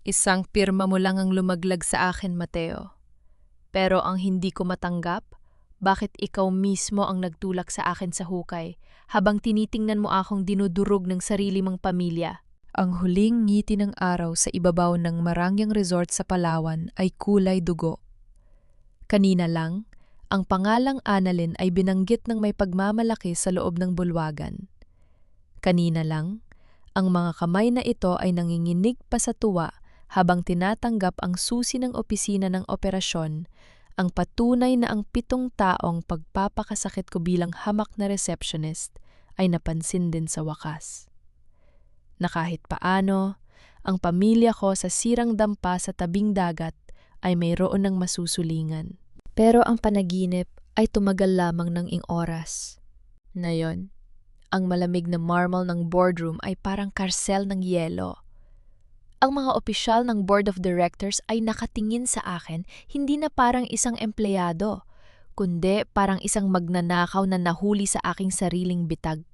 Isang pirma mo lang ang lumaglag sa akin, Mateo. Pero ang hindi ko matanggap, bakit ikaw mismo ang nagtulak sa akin sa hukay habang tinitingnan mo akong dinudurog ng sarili mong pamilya? Ang huling ngiti ng araw sa ibabaw ng Marangyang Resort sa Palawan ay kulay dugo. Kanina lang, ang pangalang Annalyn ay binanggit ng may pagmamalaki sa loob ng bulwagan. Kanina lang, ang mga kamay na ito ay nanginginig pa sa tuwa habang tinatanggap ang susi ng opisina ng operasyon, ang patunay na ang 7 taong pagpapakasakit ko bilang hamak na receptionist ay napansin din sa wakas. Na kahit paano, ang pamilya ko sa sirang dampa sa tabing dagat ay mayroon ng masusulingan. Pero ang panaginip ay tumagal lamang ng oras. Ngayon, ang malamig na marble ng boardroom ay parang karsel ng yelo. Ang mga opisyal ng board of directors ay nakatingin sa akin hindi na parang isang empleyado, kundi parang isang magnanakaw na nahuli sa aking sariling bitag.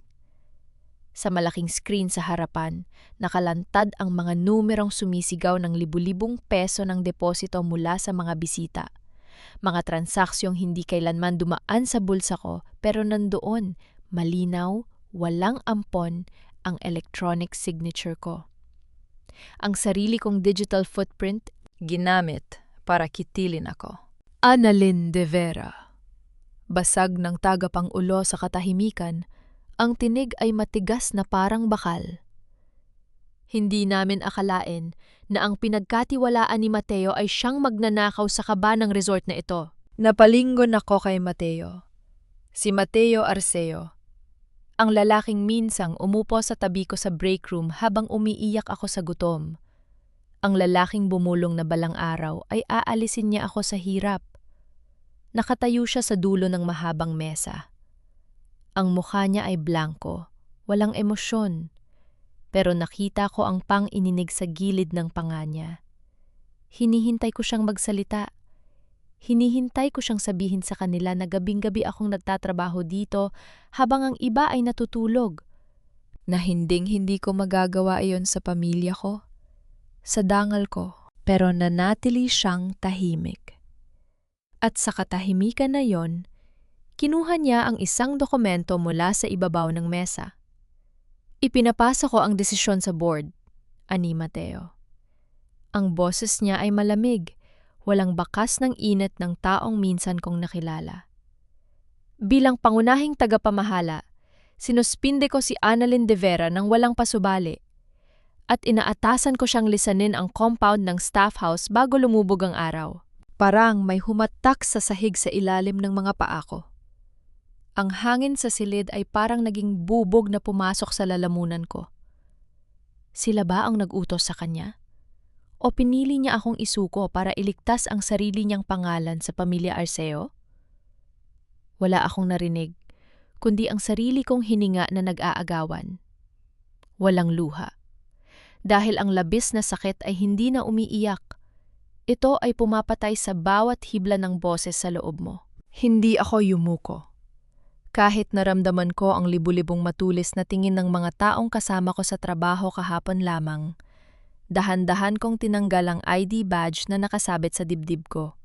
Sa malaking screen sa harapan, nakalantad ang mga numerong sumisigaw ng libu-libong peso ng deposito mula sa mga bisita. Mga transaksyong hindi kailanman dumaan sa bulsa ko pero nandoon, malinaw, walang ampon, ang electronic signature ko. Ang sarili kong digital footprint, ginamit para kitilin ako. Annalyn de Vera. Basag ng tagapang-ulo sa katahimikan, ang tinig ay matigas na parang bakal. Hindi namin akalain na ang pinagkatiwalaan ni Mateo ay siyang magnanakaw sa kaba ng resort na ito. Napalinggon ako kay Mateo. Si Mateo Arceo. Ang lalaking minsang umupo sa tabi ko sa break room habang umiiyak ako sa gutom. Ang lalaking bumulong na balang araw ay aalisin niya ako sa hirap. Nakatayo siya sa dulo ng mahabang mesa. Ang mukha niya ay blanko, walang emosyon. Pero nakita ko ang pang-ininig sa gilid ng panga niya. Hinihintay ko siyang magsalita. Hinihintay ko siyang sabihin sa kanila na gabing-gabi akong nagtatrabaho dito habang ang iba ay natutulog. Na hinding-hindi ko magagawa iyon sa pamilya ko, sa dangal ko. Pero nanatili siyang tahimik. At sa katahimikan na yon, kinuha niya ang isang dokumento mula sa ibabaw ng mesa. Ipinapasa ko ang desisyon sa board, ani Mateo. Ang boses niya ay malamig, walang bakas ng init ng taong minsan kong nakilala. Bilang pangunahing tagapamahala, sinuspinde ko si Annalyn de Vera nang walang pasubali at inaatasan ko siyang lisanin ang compound ng staff house bago lumubog ang araw. Parang may humatak sa sahig sa ilalim ng mga paa ko. Ang hangin sa silid ay parang naging bubog na pumasok sa lalamunan ko. Sila ba ang nag-utos sa kanya? O pinili niya akong isuko para iligtas ang sarili niyang pangalan sa pamilya Arceo? Wala akong narinig, kundi ang sarili kong hininga na nag-aagawan. Walang luha. Dahil ang labis na sakit ay hindi na umiiyak. Ito ay pumapatay sa bawat hibla ng boses sa loob mo. Hindi ako yumuko. Kahit naramdaman ko ang libu-libong matulis na tingin ng mga taong kasama ko sa trabaho kahapon lamang, dahan-dahan kong tinanggal ang ID badge na nakasabit sa dibdib ko.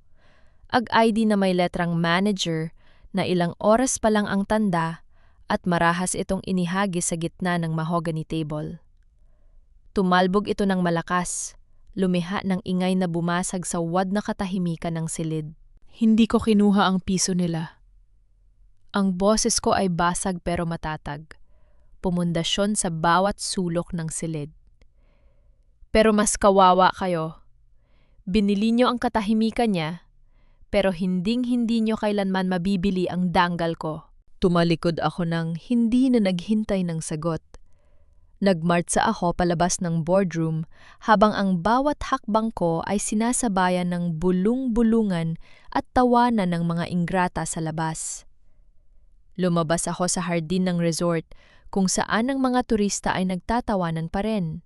Ang ID na may letrang manager na ilang oras pa lang ang tanda at marahas itong inihagis sa gitna ng mahogany table. Tumalbog ito ng malakas, lumiha ng ingay na bumasag sa wad na katahimikan ng silid. Hindi ko kinuha ang piso nila. Ang boses ko ay basag pero matatag, pumundasyon sa bawat sulok ng silid. Pero mas kawawa kayo. Binili niyo ang katahimikan niya, pero hinding-hindi niyo kailanman mabibili ang danggal ko. Tumalikod ako nang hindi na naghintay ng sagot. Nagmartsa ako palabas ng boardroom habang ang bawat hakbang ko ay sinasabayan ng bulung-bulungan at tawanan ng mga ingrata sa labas. Lumabas ako sa hardin ng resort kung saan ang mga turista ay nagtatawanan pa rin.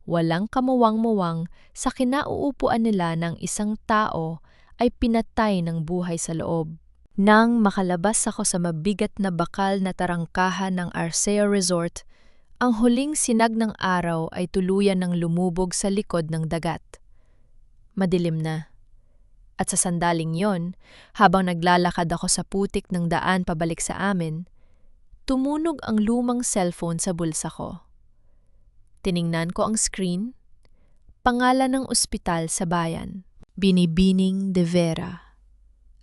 Walang kamuwang-muwang sa kinauupuan nila ng isang tao ay pinatay ng buhay sa loob. Nang makalabas ako sa mabigat na bakal na tarangkahan ng Arceo Resort, ang huling sinag ng araw ay tuluyan ng lumubog sa likod ng dagat. Madilim na. At sa sandaling yon, habang naglalakad ako sa putik ng daan pabalik sa amin, tumunog ang lumang cellphone sa bulsa ko. Tiningnan ko ang screen, pangalan ng ospital sa bayan, Binibining de Vera.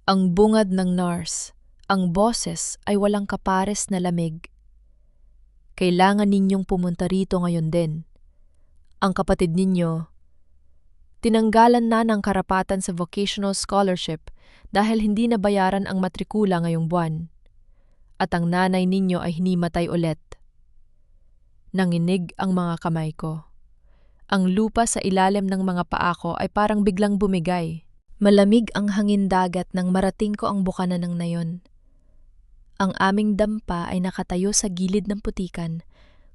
Ang bungad ng nurse, ang boses ay walang kapares na lamig. Kailangan ninyong pumunta rito ngayon din. Ang kapatid ninyo, tinanggalan na ng karapatan sa vocational scholarship dahil hindi nabayaran ang matrikula ngayong buwan. At ang nanay ninyo ay hinimatay ulit. Nanginig ang mga kamay ko. Ang lupa sa ilalim ng mga paa ko ay parang biglang bumigay. Malamig ang hangin dagat nang marating ko ang bukanan ng nayon. Ang aming dampa ay nakatayo sa gilid ng putikan,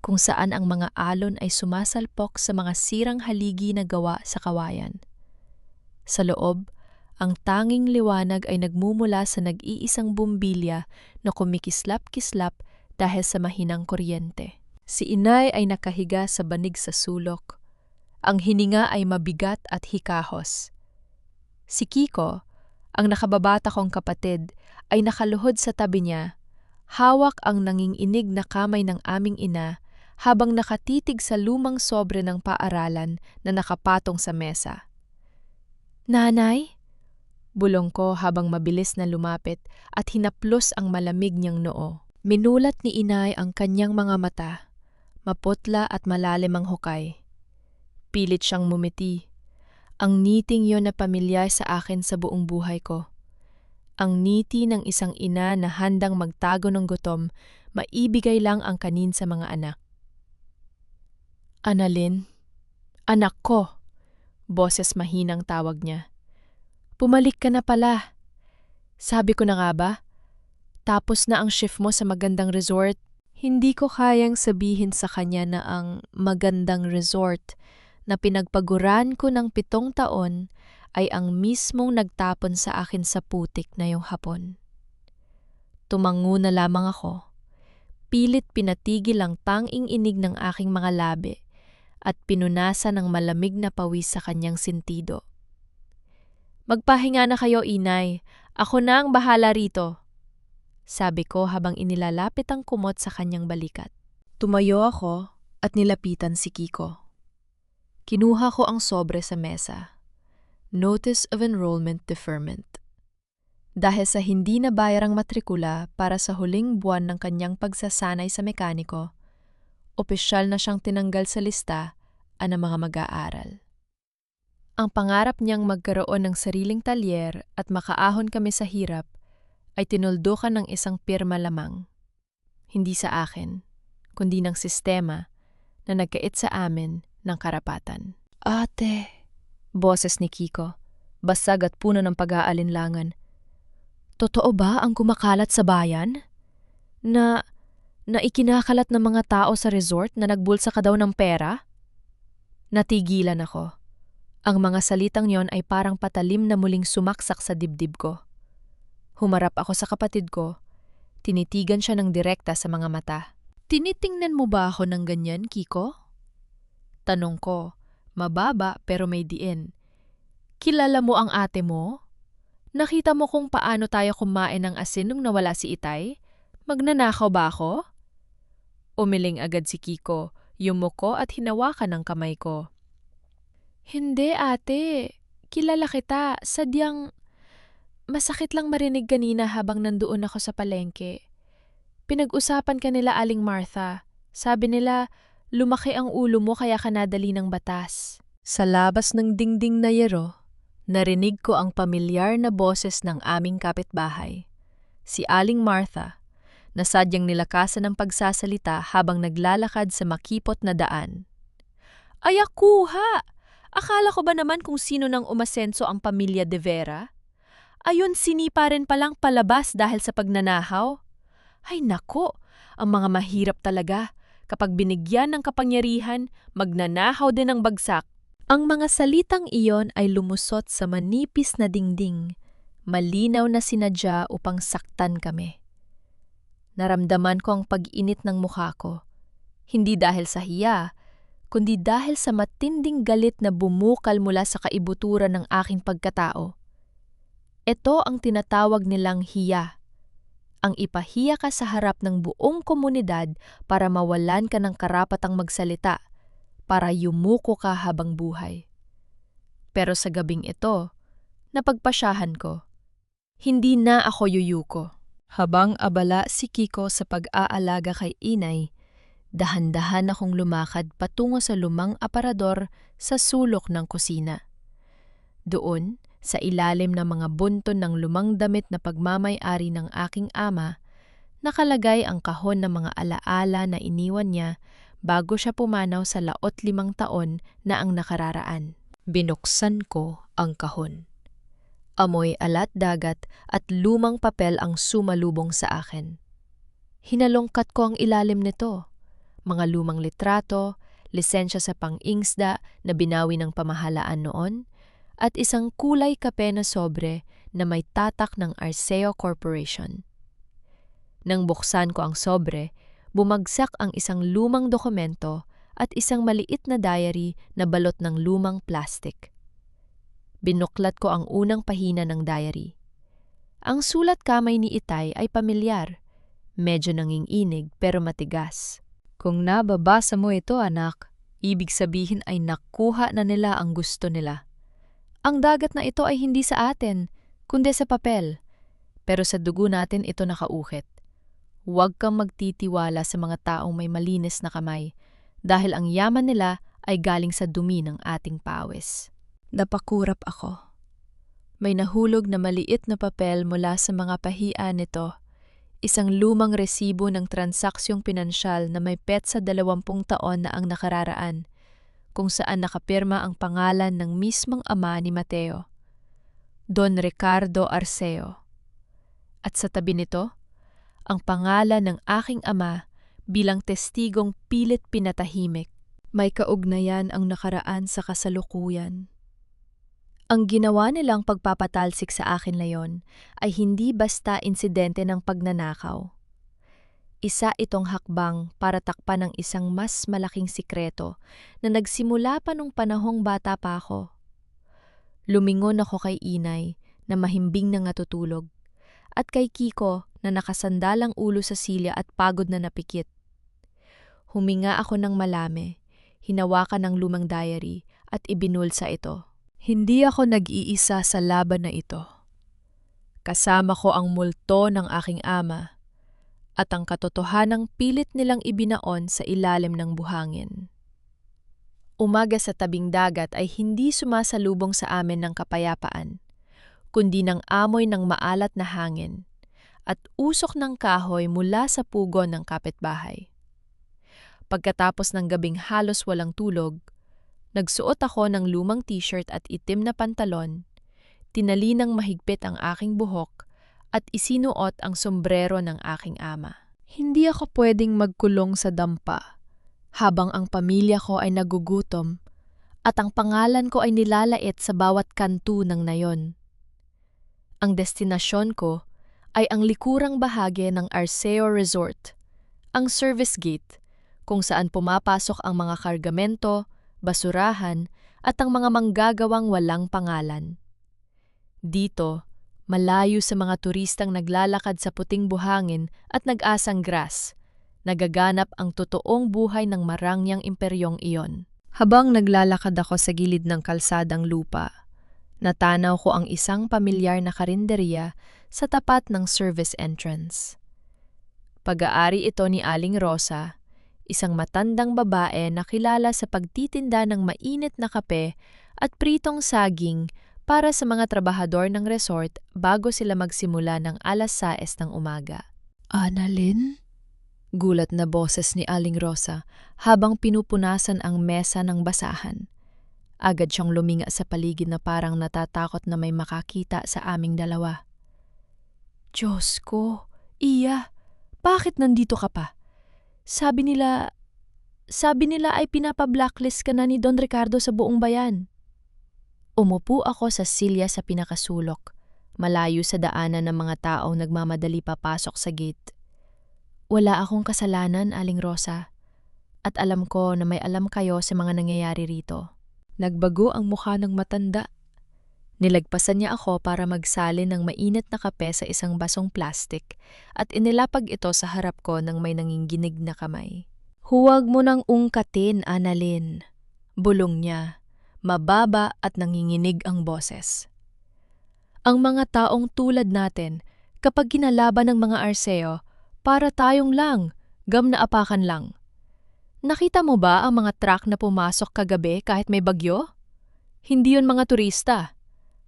kung saan ang mga alon ay sumasalpok sa mga sirang haligi na gawa sa kawayan. Sa loob, ang tanging liwanag ay nagmumula sa nag-iisang bumbilya na kumikislap-kislap dahil sa mahinang kuryente. Si inay ay nakahiga sa banig sa sulok. Ang hininga ay mabigat at hikahos. Si Kiko, ang nakababata kong kapatid, ay nakaluhod sa tabi niya, hawak ang nanginginig na kamay ng aming ina habang nakatitig sa lumang sobre ng paaralan na nakapatong sa mesa. "Nanay?" Bulong ko habang mabilis na lumapit at hinaplos ang malamig niyang noo. Minulat ni inay ang kanyang mga mata, maputla at malalim ang hukay. Pilit siyang mumiti. Ang ngiting yon na pamilyar sa akin sa buong buhay ko. Ang ngiti ng isang ina na handang magtago ng gutom, maibigay lang ang kanin sa mga anak. "Annalyn, anak ko," boses mahinang tawag niya. "Pumalik ka na pala. Sabi ko na nga ba, tapos na ang shift mo sa magandang resort." Hindi ko kayang sabihin sa kanya na ang magandang resort na pinagpaguran ko ng 7 taon ay ang mismong nagtapon sa akin sa putik na yung hapon. Tumango na lamang ako. Pilit pinatigil ang tanging inig ng aking mga labi at pinunasan ng malamig na pawis sa kanyang sentido. "Magpahinga na kayo, inay. Ako na ang bahala rito," sabi ko habang inilalapit ang kumot sa kanyang balikat. Tumayo ako at nilapitan si Kiko. Kinuha ko ang sobre sa mesa. Notice of Enrollment Deferment. Dahil sa hindi na bayarang matrikula para sa huling buwan ng kanyang pagsasanay sa mekaniko, opisyal na siyang tinanggal sa lista ng mga mag-aaral. Ang pangarap niyang magkaroon ng sariling talyer at makaahon kami sa hirap ay tinuldukan ng isang pirma lamang. Hindi sa akin, kundi ng sistema na nagkait sa amin ng karapatan. "Ate," boses ni Kiko, basag at puno ng pag-aalinlangan. "Totoo ba ang kumakalat sa bayan? Na ikinakalat ng mga tao sa resort na nagbulsa ka daw ng pera?" Natigilan ako. Ang mga salitang yon ay parang patalim na muling sumaksak sa dibdib ko. Humarap ako sa kapatid ko. Tinitigan siya ng direkta sa mga mata. "Tinitingnan mo ba ako ng ganyan, Kiko?" Tanong ko, mababa pero may diin. "Kilala mo ang ate mo? Nakita mo kung paano tayo kumain ng asin nung nawala si Itay? Magnanakaw ba ako?" Umiling agad si Kiko, yumuko at hinawakan ang kamay ko. "Hindi, ate. Kilala kita. Sadyang masakit lang marinig kanina habang nandoon ako sa palengke. Pinag-usapan ka nila Aling Martha. Sabi nila, lumaki ang ulo mo kaya ka nadali ng batas." Sa labas ng dingding na yero, narinig ko ang pamilyar na boses ng aming kapitbahay. Si Aling Martha, na sadyang nilakasan ng pagsasalita habang naglalakad sa makipot na daan. "Ay akuha! Akala ko ba naman kung sino nang umasenso ang pamilya de Vera? Ayun, sinipa rin palang palabas dahil sa pagnanahaw. Ay nako, ang mga mahirap talaga. Kapag binigyan ng kapangyarihan, magnanahaw din ng bagsak." Ang mga salitang iyon ay lumusot sa manipis na dingding, malinaw na sinadya upang saktan kami. Naramdaman ko ang pag-init ng mukha ko, hindi dahil sa hiya, kundi dahil sa matinding galit na bumukal mula sa kaibuturan ng aking pagkatao. Ito ang tinatawag nilang hiya. Ang ipahiya ka sa harap ng buong komunidad para mawalan ka ng karapatang magsalita, para yumuko ka habang buhay. Pero sa gabing ito, napagpasyahan ko. Hindi na ako yuyuko. Habang abala si Kiko sa pag-aalaga kay inay, dahan-dahan akong lumakad patungo sa lumang aparador sa sulok ng kusina. Doon, sa ilalim ng mga bunton ng lumang damit na pagmamay-ari ng aking ama, nakalagay ang kahon ng mga alaala na iniwan niya bago siya pumanaw sa 15 taon na ang nakararaan. Binuksan ko ang kahon. Amoy alat dagat at lumang papel ang sumalubong sa akin. Hinalongkat ko ang ilalim nito. Mga lumang litrato, lisensya sa pang-ingsda na binawi ng pamahalaan noon, at isang kulay kape na sobre na may tatak ng Arceo Corporation. Nang buksan ko ang sobre, bumagsak ang isang lumang dokumento at isang maliit na diary na balot ng lumang plastik. Binuklat ko ang unang pahina ng diary. Ang sulat kamay ni Itay ay pamilyar, medyo nanginginig pero matigas. Kung nababasa mo ito, anak, ibig sabihin ay nakuha na nila ang gusto nila. Ang dagat na ito ay hindi sa atin, kundi sa papel. Pero sa dugo natin ito nakauhit. Huwag kang magtitiwala sa mga taong may malinis na kamay, dahil ang yaman nila ay galing sa dumi ng ating pawis. Napakurap ako. May nahulog na maliit na papel mula sa mga pahian nito. Isang lumang resibo ng transaksyong pinansyal na may petsa 20 taon na ang nakararaan, kung saan nakapirma ang pangalan ng mismong ama ni Mateo, Don Ricardo Arceo. At sa tabi nito, ang pangalan ng aking ama bilang testigong pilit pinatahimik. May kaugnayan ang nakaraan sa kasalukuyan. Ang ginawa nilang pagpapatalsik sa akin ngayon ay hindi basta insidente ng pagnanakaw. Isa itong hakbang para takpan ng isang mas malaking sikreto na nagsimula pa nung panahong bata pa ako. Lumingon ako kay inay na mahimbing na natutulog at kay Kiko na nakasandalang ulo sa silya at pagod na napikit. Huminga ako ng malame, hinawakan ng lumang diary at ibinulsa ito. Hindi ako nag-iisa sa laban na ito. Kasama ko ang multo ng aking ama at ang katotohanang pilit nilang ibinaon sa ilalim ng buhangin. Umaga sa tabing dagat ay hindi sumasalubong sa amin ng kapayapaan, kundi ng amoy ng maalat na hangin at usok ng kahoy mula sa pugon ng kapitbahay. Pagkatapos ng gabing halos walang tulog, nagsuot ako ng lumang t-shirt at itim na pantalon, tinali ng mahigpit ang aking buhok, at isinuot ang sombrero ng aking ama. Hindi ako pwedeng magkulong sa dampa habang ang pamilya ko ay nagugutom at ang pangalan ko ay nilalait sa bawat kanto ng nayon. Ang destinasyon ko ay ang likurang bahagi ng Arceo Resort, ang service gate, kung saan pumapasok ang mga kargamento, basurahan at ang mga manggagawang walang pangalan. Dito, malayo sa mga turistang naglalakad sa puting buhangin at nag-asang gras, nagaganap ang totoong buhay ng marangyang imperyong iyon. Habang naglalakad ako sa gilid ng kalsadang lupa, natanaw ko ang isang pamilyar na karinderya sa tapat ng service entrance. Pag-aari ito ni Aling Rosa, isang matandang babae na kilala sa pagtitinda ng mainit na kape at pritong saging para sa mga trabahador ng resort bago sila magsimula ng 6:00 ng umaga. Annalyn? Gulat na boses ni Aling Rosa habang pinupunasan ang mesa ng basahan. Agad siyang luminga sa paligid na parang natatakot na may makakita sa aming dalawa. Diyos ko, Iya, bakit nandito ka pa? Sabi nila ay pinapa-blacklist ka na ni Don Ricardo sa buong bayan. Umupo ako sa silya sa pinakasulok, malayo sa daanan ng mga taong nagmamadali papasok sa gate. Wala akong kasalanan, Aling Rosa. at alam ko na may alam kayo sa mga nangyayari rito. Nagbago ang mukha ng matanda. Nilagpasan niya ako para magsalin ng mainit na kape sa isang basong plastik at inilapag ito sa harap ko ng may nanginginig na kamay. Huwag mo nang ungkatin, Annalyn. Bulong niya, mababa at nanginginig ang boses. Ang mga taong tulad natin, kapag kinalaban ng mga Arceo, para tayong lang, gam na apakan lang. Nakita mo ba ang mga truck na pumasok kagabi kahit may bagyo? Hindi yun mga turista.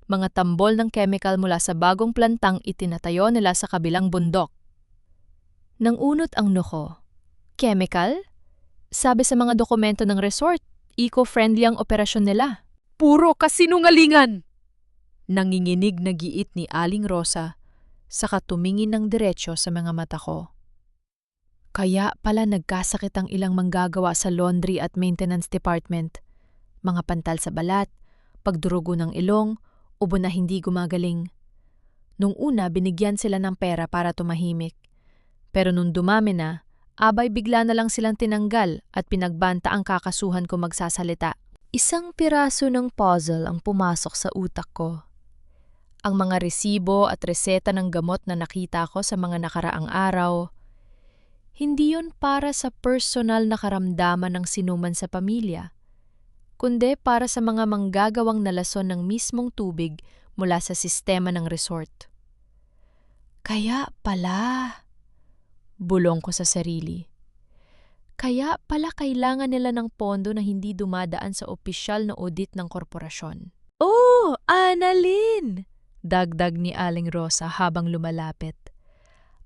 Mga tambol ng chemical mula sa bagong plantang itinatayo nila sa kabilang bundok. Nang unot ang noko. Chemical? Sabi sa mga dokumento ng resort, eco-friendly ang operasyon nila. Puro kasinungalingan! Nanginginig na giit ni Aling Rosa, saka tumingin ng diretsyo sa mga mata ko. Kaya pala nagkasakit ang ilang manggagawa sa laundry at maintenance department. Mga pantal sa balat, pagdurugo ng ilong, ubo na hindi gumagaling. Nung una, binigyan sila ng pera para tumahimik. Pero nung dumami na, abay bigla na lang silang tinanggal at pinagbanta ang kakasuhan ko magsasalita. Isang piraso ng puzzle ang pumasok sa utak ko. Ang mga resibo at reseta ng gamot na nakita ko sa mga nakaraang araw, hindi yon para sa personal na karamdaman ng sinuman sa pamilya, kundi para sa mga manggagawang nalason ng mismong tubig mula sa sistema ng resort. Kaya pala, bulong ko sa sarili. Kaya pala kailangan nila ng pondo na hindi dumadaan sa opisyal na audit ng korporasyon. Oh, Annalyn! Dagdag ni Aling Rosa habang lumalapit.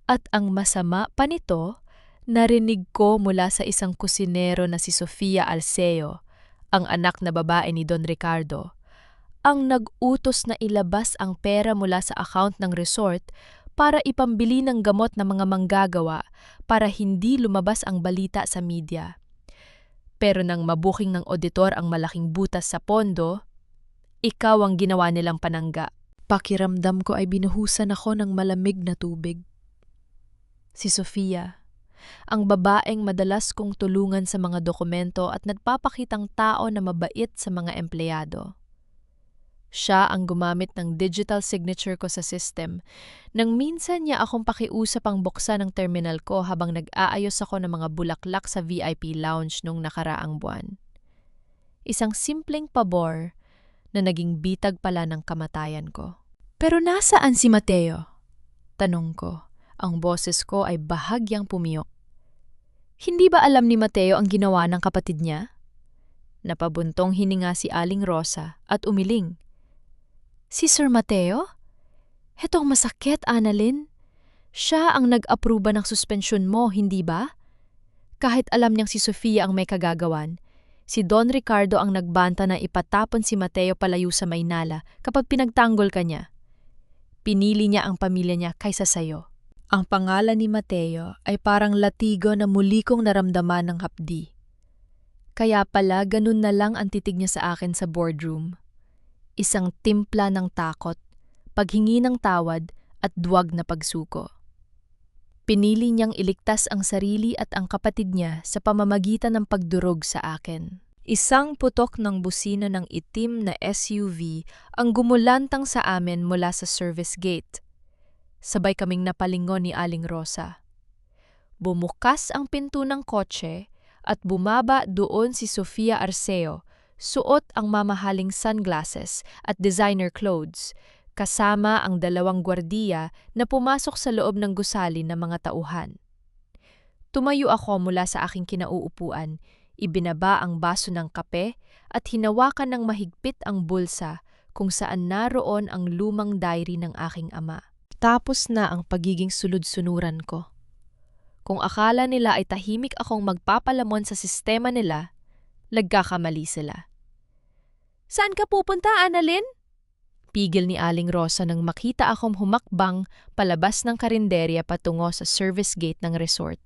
At ang masama pa nito, narinig ko mula sa isang kusinero na si Sofia Arceo, ang anak na babae ni Don Ricardo, ang nag-utos na ilabas ang pera mula sa account ng resort para ipambili ng gamot ng mga manggagawa para hindi lumabas ang balita sa media. Pero nang mabuking ng auditor ang malaking butas sa pondo, ikaw ang ginawa nilang panangga. Pakiramdam ko ay binuhusan ako ng malamig na tubig. Si Sofia, ang babaeng madalas kong tulungan sa mga dokumento at nagpapakitang tao na mabait sa mga empleyado. Siya ang gumamit ng digital signature ko sa system nang minsan niya akong pakiusap ang buksan ng terminal ko habang nag-aayos ako ng mga bulaklak sa VIP lounge nung nakaraang buwan. Isang simpleng pabor na naging bitag pala ng kamatayan ko. Pero nasaan si Mateo? Tanong ko. Ang boses ko ay bahagyang pumiyok. Hindi ba alam ni Mateo ang ginawa ng kapatid niya? Napabuntong hininga si Aling Rosa at umiling. Si Sir Mateo? Hetong masakit, Annalyn. Siya ang nag-apruba ng suspensyon mo, hindi ba? Kahit alam niyang si Sofia ang may kagagawan, si Don Ricardo ang nagbanta na ipatapon si Mateo palayo sa Maynala kapag pinagtanggol ka niya. Pinili niya ang pamilya niya kaysa sayo. Ang pangalan ni Mateo ay parang latigo na muli kong naramdaman ng hapdi. Kaya pala ganun na lang ang titig niya sa akin sa boardroom. Isang timpla ng takot, paghingi ng tawad at duwag na pagsuko. Pinili niyang iligtas ang sarili at ang kapatid niya sa pamamagitan ng pagdurog sa akin. Isang putok ng busina ng itim na SUV ang gumulantang sa amin mula sa service gate. Sabay kaming napalingon ni Aling Rosa. Bumukas ang pinto ng kotse at bumaba doon si Sofia Arceo, suot ang mamahaling sunglasses at designer clothes, kasama ang 2 gwardiya na pumasok sa loob ng gusali ng mga tauhan. Tumayo ako mula sa aking kinauupuan, ibinaba ang baso ng kape at hinawakan ng mahigpit ang bulsa kung saan naroon ang lumang diary ng aking ama. Tapos na ang pagiging sulud-sunuran ko. Kung akala nila ay tahimik akong magpapalamon sa sistema nila, nagkakamali sila. Saan ka pupunta, Annalyn? Pigil ni Aling Rosa nang makita akong humakbang palabas ng karinderya patungo sa service gate ng resort.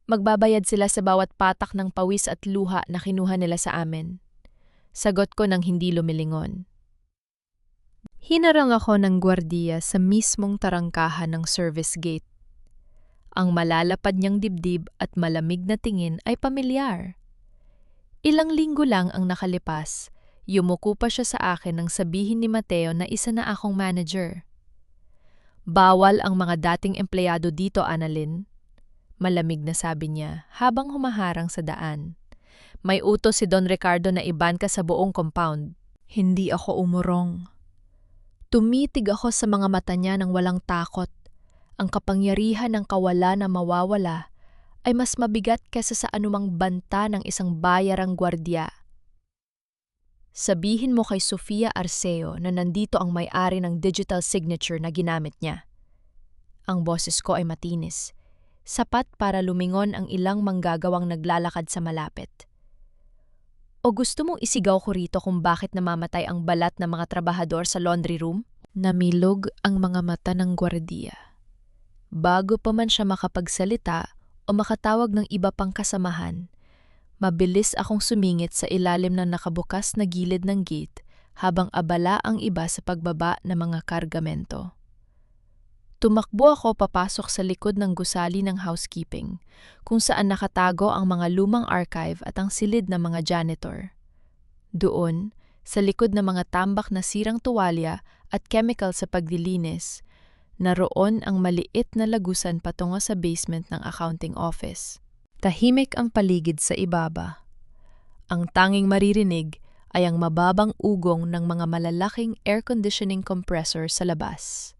Magbabayad sila sa bawat patak ng pawis at luha na kinuha nila sa amin. Sagot ko nang hindi lumilingon. Hinarang ako ng gwardiya sa mismong tarangkahan ng service gate. Ang malalapad niyang dibdib at malamig na tingin ay pamilyar. Ilang linggo lang ang nakalipas, yumuko pa siya sa akin nang sabihin ni Mateo na isa na akong manager. Bawal ang mga dating empleyado dito, Annalyn. Malamig na sabi niya habang humaharang sa daan. May utos si Don Ricardo na iban ka sa buong compound. Hindi ako umurong. Tumitig ako sa mga mata niya ng walang takot. Ang kapangyarihan ng kawalan na mawawala ay mas mabigat kaysa sa anumang banta ng isang bayarang gwardiya. Sabihin mo kay Sofia Arceo na nandito ang may-ari ng digital signature na ginamit niya. Ang boses ko ay matinis, sapat para lumingon ang ilang manggagawang naglalakad sa malapit. O gusto mong isigaw ko rito kung bakit namamatay ang balat ng mga trabahador sa laundry room? Namilog ang mga mata ng gwardiya. Bago pa man siya makapagsalita o makatawag ng iba pang kasamahan, mabilis akong sumingit sa ilalim ng nakabukas na gilid ng gate habang abala ang iba sa pagbaba ng mga kargamento. Tumakbo ako papasok sa likod ng gusali ng housekeeping, kung saan nakatago ang mga lumang archive at ang silid ng mga janitor. Doon, sa likod ng mga tambak na sirang tuwalya at chemical sa pagdilinis, naroon ang maliit na lagusan patungo sa basement ng accounting office. Tahimik ang paligid sa ibaba. Ang tanging maririnig ay ang mababang ugong ng mga malalaking air conditioning compressor sa labas.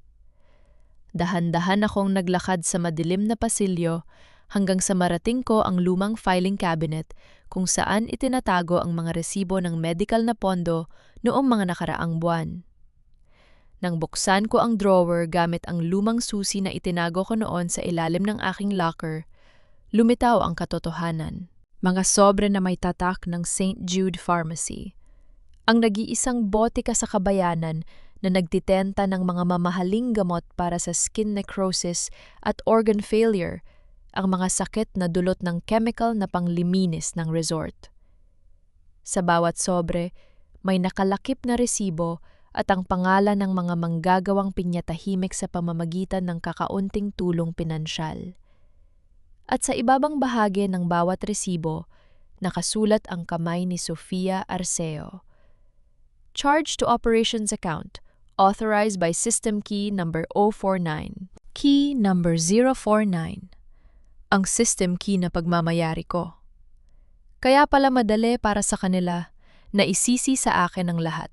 Dahan-dahan akong naglakad sa madilim na pasilyo hanggang sa marating ko ang lumang filing cabinet kung saan itinatago ang mga resibo ng medical na pondo noong mga nakaraang buwan. Nang buksan ko ang drawer gamit ang lumang susi na itinago ko noon sa ilalim ng aking locker, lumitaw ang katotohanan. Mga sobre na may tatak ng St. Jude Pharmacy. Ang nag-iisang botika sa kabayanan na nagtitenta ng mga mamahaling gamot para sa skin necrosis at organ failure, ang mga sakit na dulot ng chemical na pangliminis ng resort. Sa bawat sobre, may nakalakip na resibo at ang pangalan ng mga manggagawang pinyatahimik sa pamamagitan ng kakaunting tulong pinansyal. At sa ibabang bahagi ng bawat resibo, nakasulat ang kamay ni Sofia Arceo. Charge to Operations Account, authorized by System Key number 049. Key number 049. Ang system key na pagmamayari ko. Kaya pala madali para sa kanila na isisi sa akin ang lahat.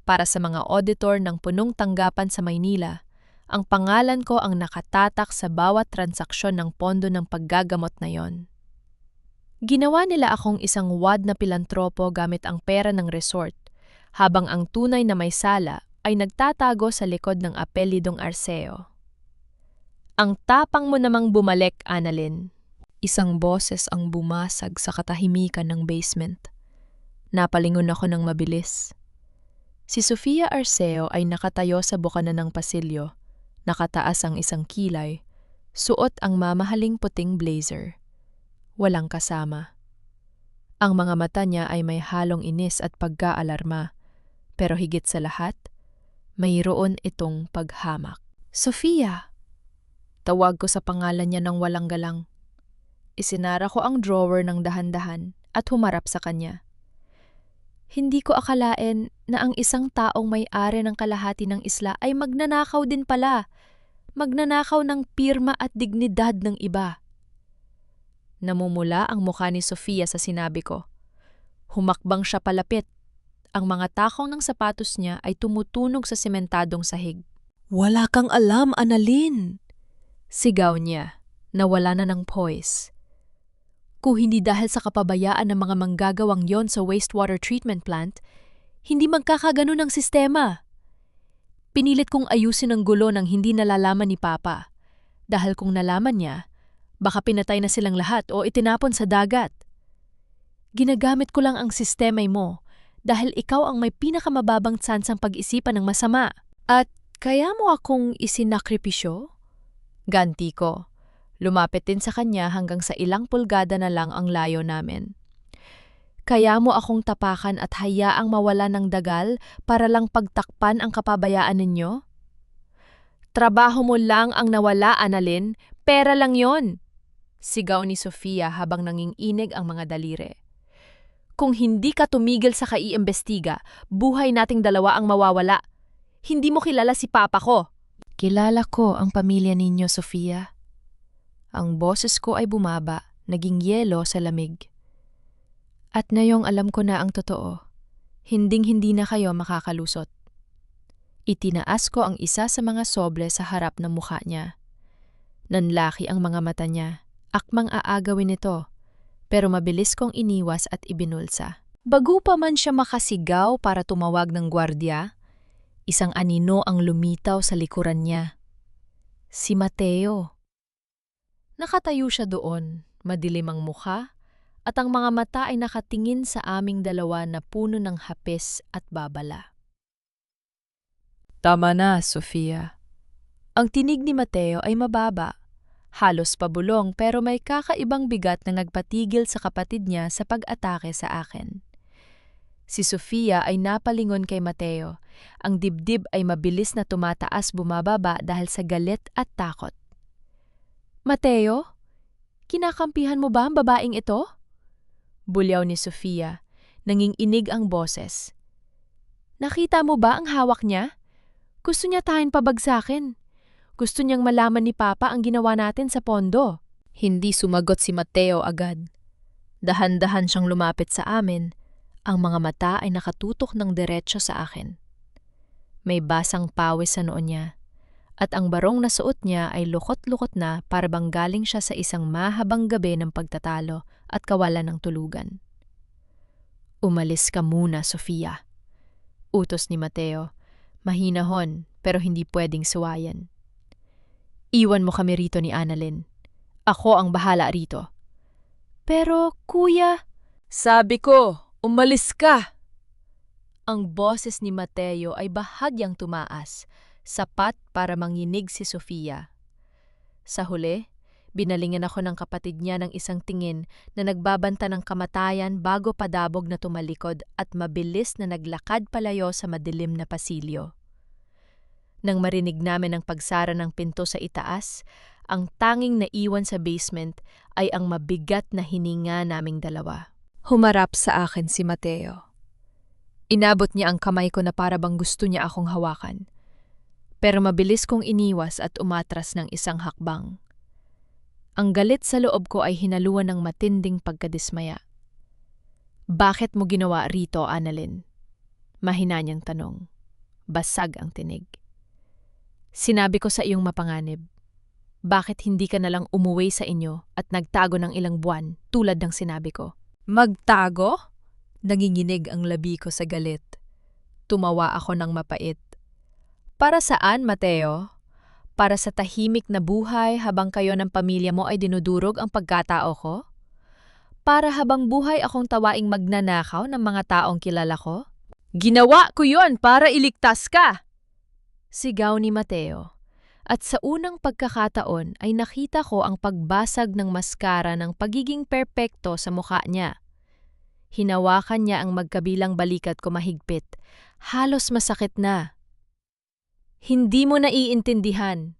Para sa mga auditor ng punong tanggapan sa Maynila, ang pangalan ko ang nakatatak sa bawat transaksyon ng pondo ng paggagamot na yon. Ginawa nila akong isang wad na pilantropo gamit ang pera ng resort, habang ang tunay na may sala ay nagtatago sa likod ng apelidong Arceo. Ang tapang mo namang bumalik, Annalyn. Isang boses ang bumasag sa katahimikan ng basement. Napalingon ako ng mabilis. Si Sofia Arceo ay nakatayo sa bukana ng pasilyo, nakataas ang isang kilay, suot ang mamahaling puting blazer. Walang kasama. Ang mga mata niya ay may halong inis at pagkaalarma, pero higit sa lahat, mayroon itong paghamak. Sofia! Tawag ko sa pangalan niya ng walang galang. Isinara ko ang drawer ng dahan-dahan at humarap sa kanya. Hindi ko akalain na ang isang taong may-ari ng kalahati ng isla ay magnanakaw din pala. Magnanakaw ng pirma at dignidad ng iba. Namumula ang mukha ni Sofia sa sinabi ko. Humakbang siya palapit. Ang mga takong ng sapatos niya ay tumutunog sa sementadong sahig. Wala kang alam, Annalyn! Sigaw niya, nawala na ng poise. Kung hindi dahil sa kapabayaan ng mga manggagawang yon sa wastewater treatment plant, hindi magkakaganon ang sistema. Pinilit kong ayusin ang gulo nang hindi nalalaman ni Papa. Dahil kung nalaman niya, baka pinatay na silang lahat o itinapon sa dagat. Ginagamit ko lang ang sistema mo dahil ikaw ang may pinakamababang tsansang pag-isipan ng masama. At kaya mo akong isinakripisyo? Ganti ko. Lumapit din sa kanya hanggang sa ilang pulgada na lang ang layo namin. Kaya mo akong tapakan at hayaang mawala ng dagal para lang pagtakpan ang kapabayaan ninyo? Trabaho mo lang ang nawala, Annalyn, Pera lang yon, sigaw ni Sofia habang nanginginig ang mga daliri. Kung hindi ka tumigil sa kaiimbestiga, buhay nating dalawa ang mawawala. Hindi mo kilala si Papa ko. Kilala ko ang pamilya ninyo, Sofia. Ang boses ko ay bumaba, naging yelo sa lamig. At ngayong alam ko na ang totoo, hinding-hindi na kayo makakalusot. Itinaas ko ang isa sa mga soble sa harap ng mukha niya. Nanlaki ang mga mata niya, akmang aagawin ito, pero mabilis kong iniwas at ibinulsa. Bago pa man siya makasigaw para tumawag ng gwardiya, isang anino ang lumitaw sa likuran niya. Si Mateo. Nakatayo siya doon, madilim ang mukha, at ang mga mata ay nakatingin sa aming dalawa na puno ng hapes at babala. Tama na, Sofia. Ang tinig ni Mateo ay mababa, halos pabulong pero may kakaibang bigat na nagpatigil sa kapatid niya sa pag-atake sa akin. Si Sofia ay napalingon kay Mateo. Ang dibdib ay mabilis na tumataas bumababa dahil sa galit at takot. Mateo, kinakampihan mo ba ang babaeng ito? Bulyaw ni Sofia, nanginginig ang boses. Nakita mo ba ang hawak niya? Gusto niya tayong pabagsakin. Gusto niyang malaman ni Papa ang ginawa natin sa pondo. Hindi sumagot si Mateo agad. Dahan-dahan siyang lumapit sa amin. Ang mga mata ay nakatutok ng diretso sa akin. May basang pawis sa noo niya, at ang barong na suot niya ay lukot-lukot na para bang galing siya sa isang mahabang gabi ng pagtatalo at kawalan ng tulugan. Umalis ka muna, Sofia. Utos ni Mateo, mahinahon pero hindi pwedeng suwayan. Iwan mo kami rito ni Annalyn. Ako ang bahala rito. Pero, kuya, sabi ko, umalis ka! Ang boses ni Mateo ay bahagyang tumaas, sapat para manginig si Sofia. Sa huli, binalingan ako ng kapatid niya ng isang tingin na nagbabanta ng kamatayan bago padabog na tumalikod at mabilis na naglakad palayo sa madilim na pasilyo. Nang marinig namin ang pagsara ng pinto sa itaas, ang tanging naiwan sa basement ay ang mabigat na hininga naming dalawa. Humarap sa akin si Mateo. Inabot niya ang kamay ko na para bang gusto niya akong hawakan. Pero mabilis kong iniwas at umatras ng isang hakbang. Ang galit sa loob ko ay hinaluan ng matinding pagkadismaya. Bakit mo ginawa rito, Annalyn? Mahina niyang tanong. Basag ang tinig. Sinabi ko sa iyong mapanganib. Bakit hindi ka nalang umuwi sa inyo at nagtago ng ilang buwan tulad ng sinabi ko? Magtago? Nanginginig ang labi ko sa galit. Tumawa ako ng mapait. Para saan, Mateo? Para sa tahimik na buhay habang kayo ng pamilya mo ay dinudurog ang pagkatao ko? Para habang buhay akong tawaing magnanakaw ng mga taong kilala ko? Ginawa ko yon para iligtas ka! Sigaw ni Mateo. At sa unang pagkakataon ay nakita ko ang pagbasag ng maskara ng pagiging perpekto sa mukha niya. Hinawakan niya ang magkabilang balikat ko mahigpit. Halos masakit na. Hindi mo naiintindihan.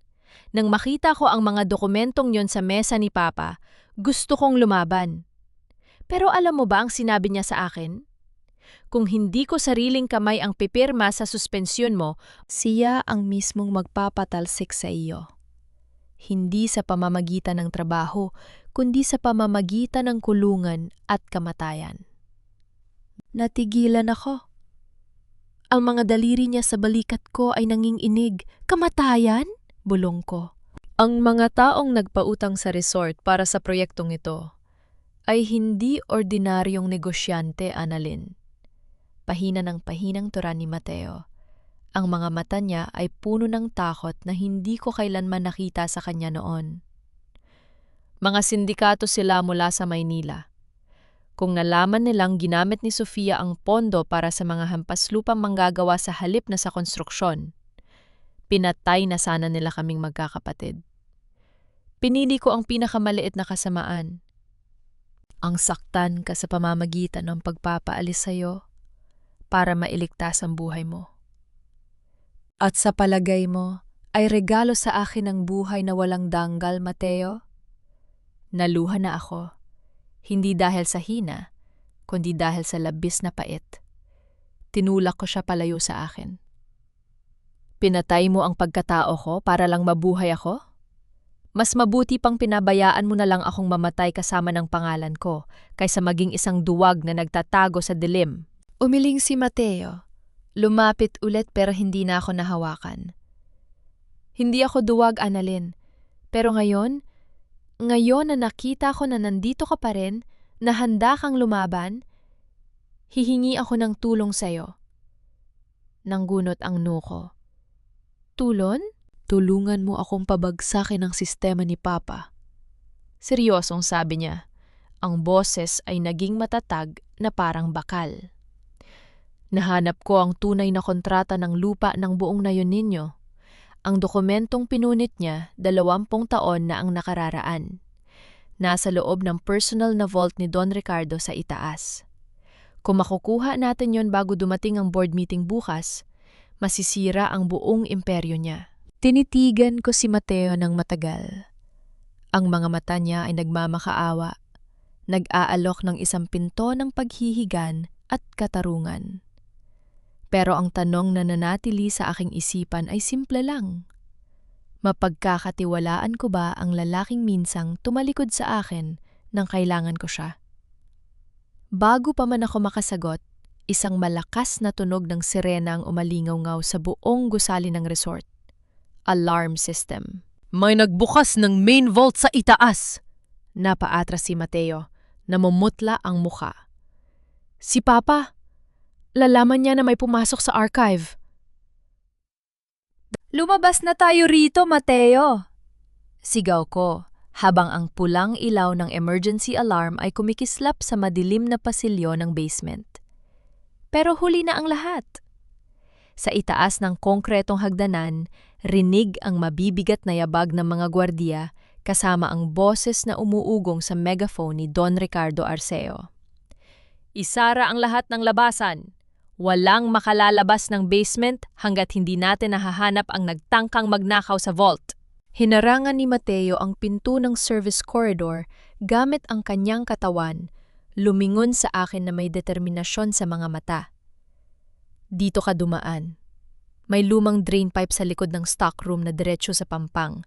Nang makita ko ang mga dokumentong yon sa mesa ni Papa, gusto kong lumaban. Pero alam mo ba ang sinabi niya sa akin? Kung hindi ko sariling kamay ang pipirma sa suspensyon mo, siya ang mismong magpapatalsik sa iyo. Hindi sa pamamagitan ng trabaho, kundi sa pamamagitan ng kulungan at kamatayan. Natigilan ako. Ang mga daliri niya sa balikat ko ay nanginginig. Kamatayan? Bulong ko. Ang mga taong nagpautang sa resort para sa proyektong ito ay hindi ordinaryong negosyante, Annalyn. Pahina ng pahinang tura ni Mateo. Ang mga mata niya ay puno ng takot na hindi ko kailanman nakita sa kanya noon. Mga sindikato sila mula sa Maynila. Kung nalaman nilang ginamit ni Sofia ang pondo para sa mga hampaslupang manggagawa sa halip na sa konstruksyon, pinatay na sana nila kaming magkakapatid. Pinili ko ang pinakamaliit na kasamaan. Ang saktan ka sa pamamagitan ng pagpapaalis sa'yo para mailigtas ang buhay mo. At sa palagay mo ay regalo sa akin ng buhay na walang danggal, Mateo? Naluha na ako, hindi dahil sa hina, kundi dahil sa labis na pait. Tinulak ko siya palayo sa akin. Pinatay mo ang pagkatao ko para lang mabuhay ako? Mas mabuti pang pinabayaan mo na lang akong mamatay kasama ng pangalan ko kaysa maging isang duwag na nagtatago sa dilim. Umiling si Mateo. Lumapit ulit pero hindi na ako nahawakan. Hindi ako duwag, Annalyn. Pero ngayon na nakita ko na nandito ka pa rin, na handa kang lumaban, hihingi ako ng tulong sa'yo. Nanggunot ang noo ko. Tulon? Tulungan mo akong pabagsakin ang sistema ni Papa. Seryosong sabi niya. Ang boses ay naging matatag na parang bakal. Nahanap ko ang tunay na kontrata ng lupa ng buong nayon ninyo. Ang dokumentong pinunit niya, 20 taon na ang nakararaan. Nasa loob ng personal na vault ni Don Ricardo sa itaas. Kung makukuha natin yon bago dumating ang board meeting bukas, masisira ang buong imperyo niya. Tinitigan ko si Mateo ng matagal. Ang mga mata niya ay nagmamakaawa, nag-aalok ng isang pinto ng paghihigan at katarungan. Pero ang tanong na nanatili sa aking isipan ay simple lang. Mapagkakatiwalaan ko ba ang lalaking minsang tumalikod sa akin nang kailangan ko siya? Bago pa man ako makasagot, isang malakas na tunog ng sirena ang umalingaw-ngaw sa buong gusali ng resort. Alarm system. May nagbukas ng main vault sa itaas. Napaatras si Mateo, namumutla ang muka. Si Papa, lalaman niya na may pumasok sa archive. Lumabas na tayo rito, Mateo! Sigaw ko, habang ang pulang ilaw ng emergency alarm ay kumikislap sa madilim na pasilyo ng basement. Pero huli na ang lahat. Sa itaas ng konkretong hagdanan, rinig ang mabibigat na yabag ng mga gwardiya kasama ang boses na umuugong sa megaphone ni Don Ricardo Arceo. Isara ang lahat ng labasan. Walang makalalabas ng basement hanggat hindi natin nahahanap ang nagtangkang magnakaw sa vault. Hinarangan ni Mateo ang pinto ng service corridor gamit ang kanyang katawan, lumingon sa akin na may determinasyon sa mga mata. Dito ka dumaan. May lumang drain pipe sa likod ng stockroom na diretsyo sa pampang.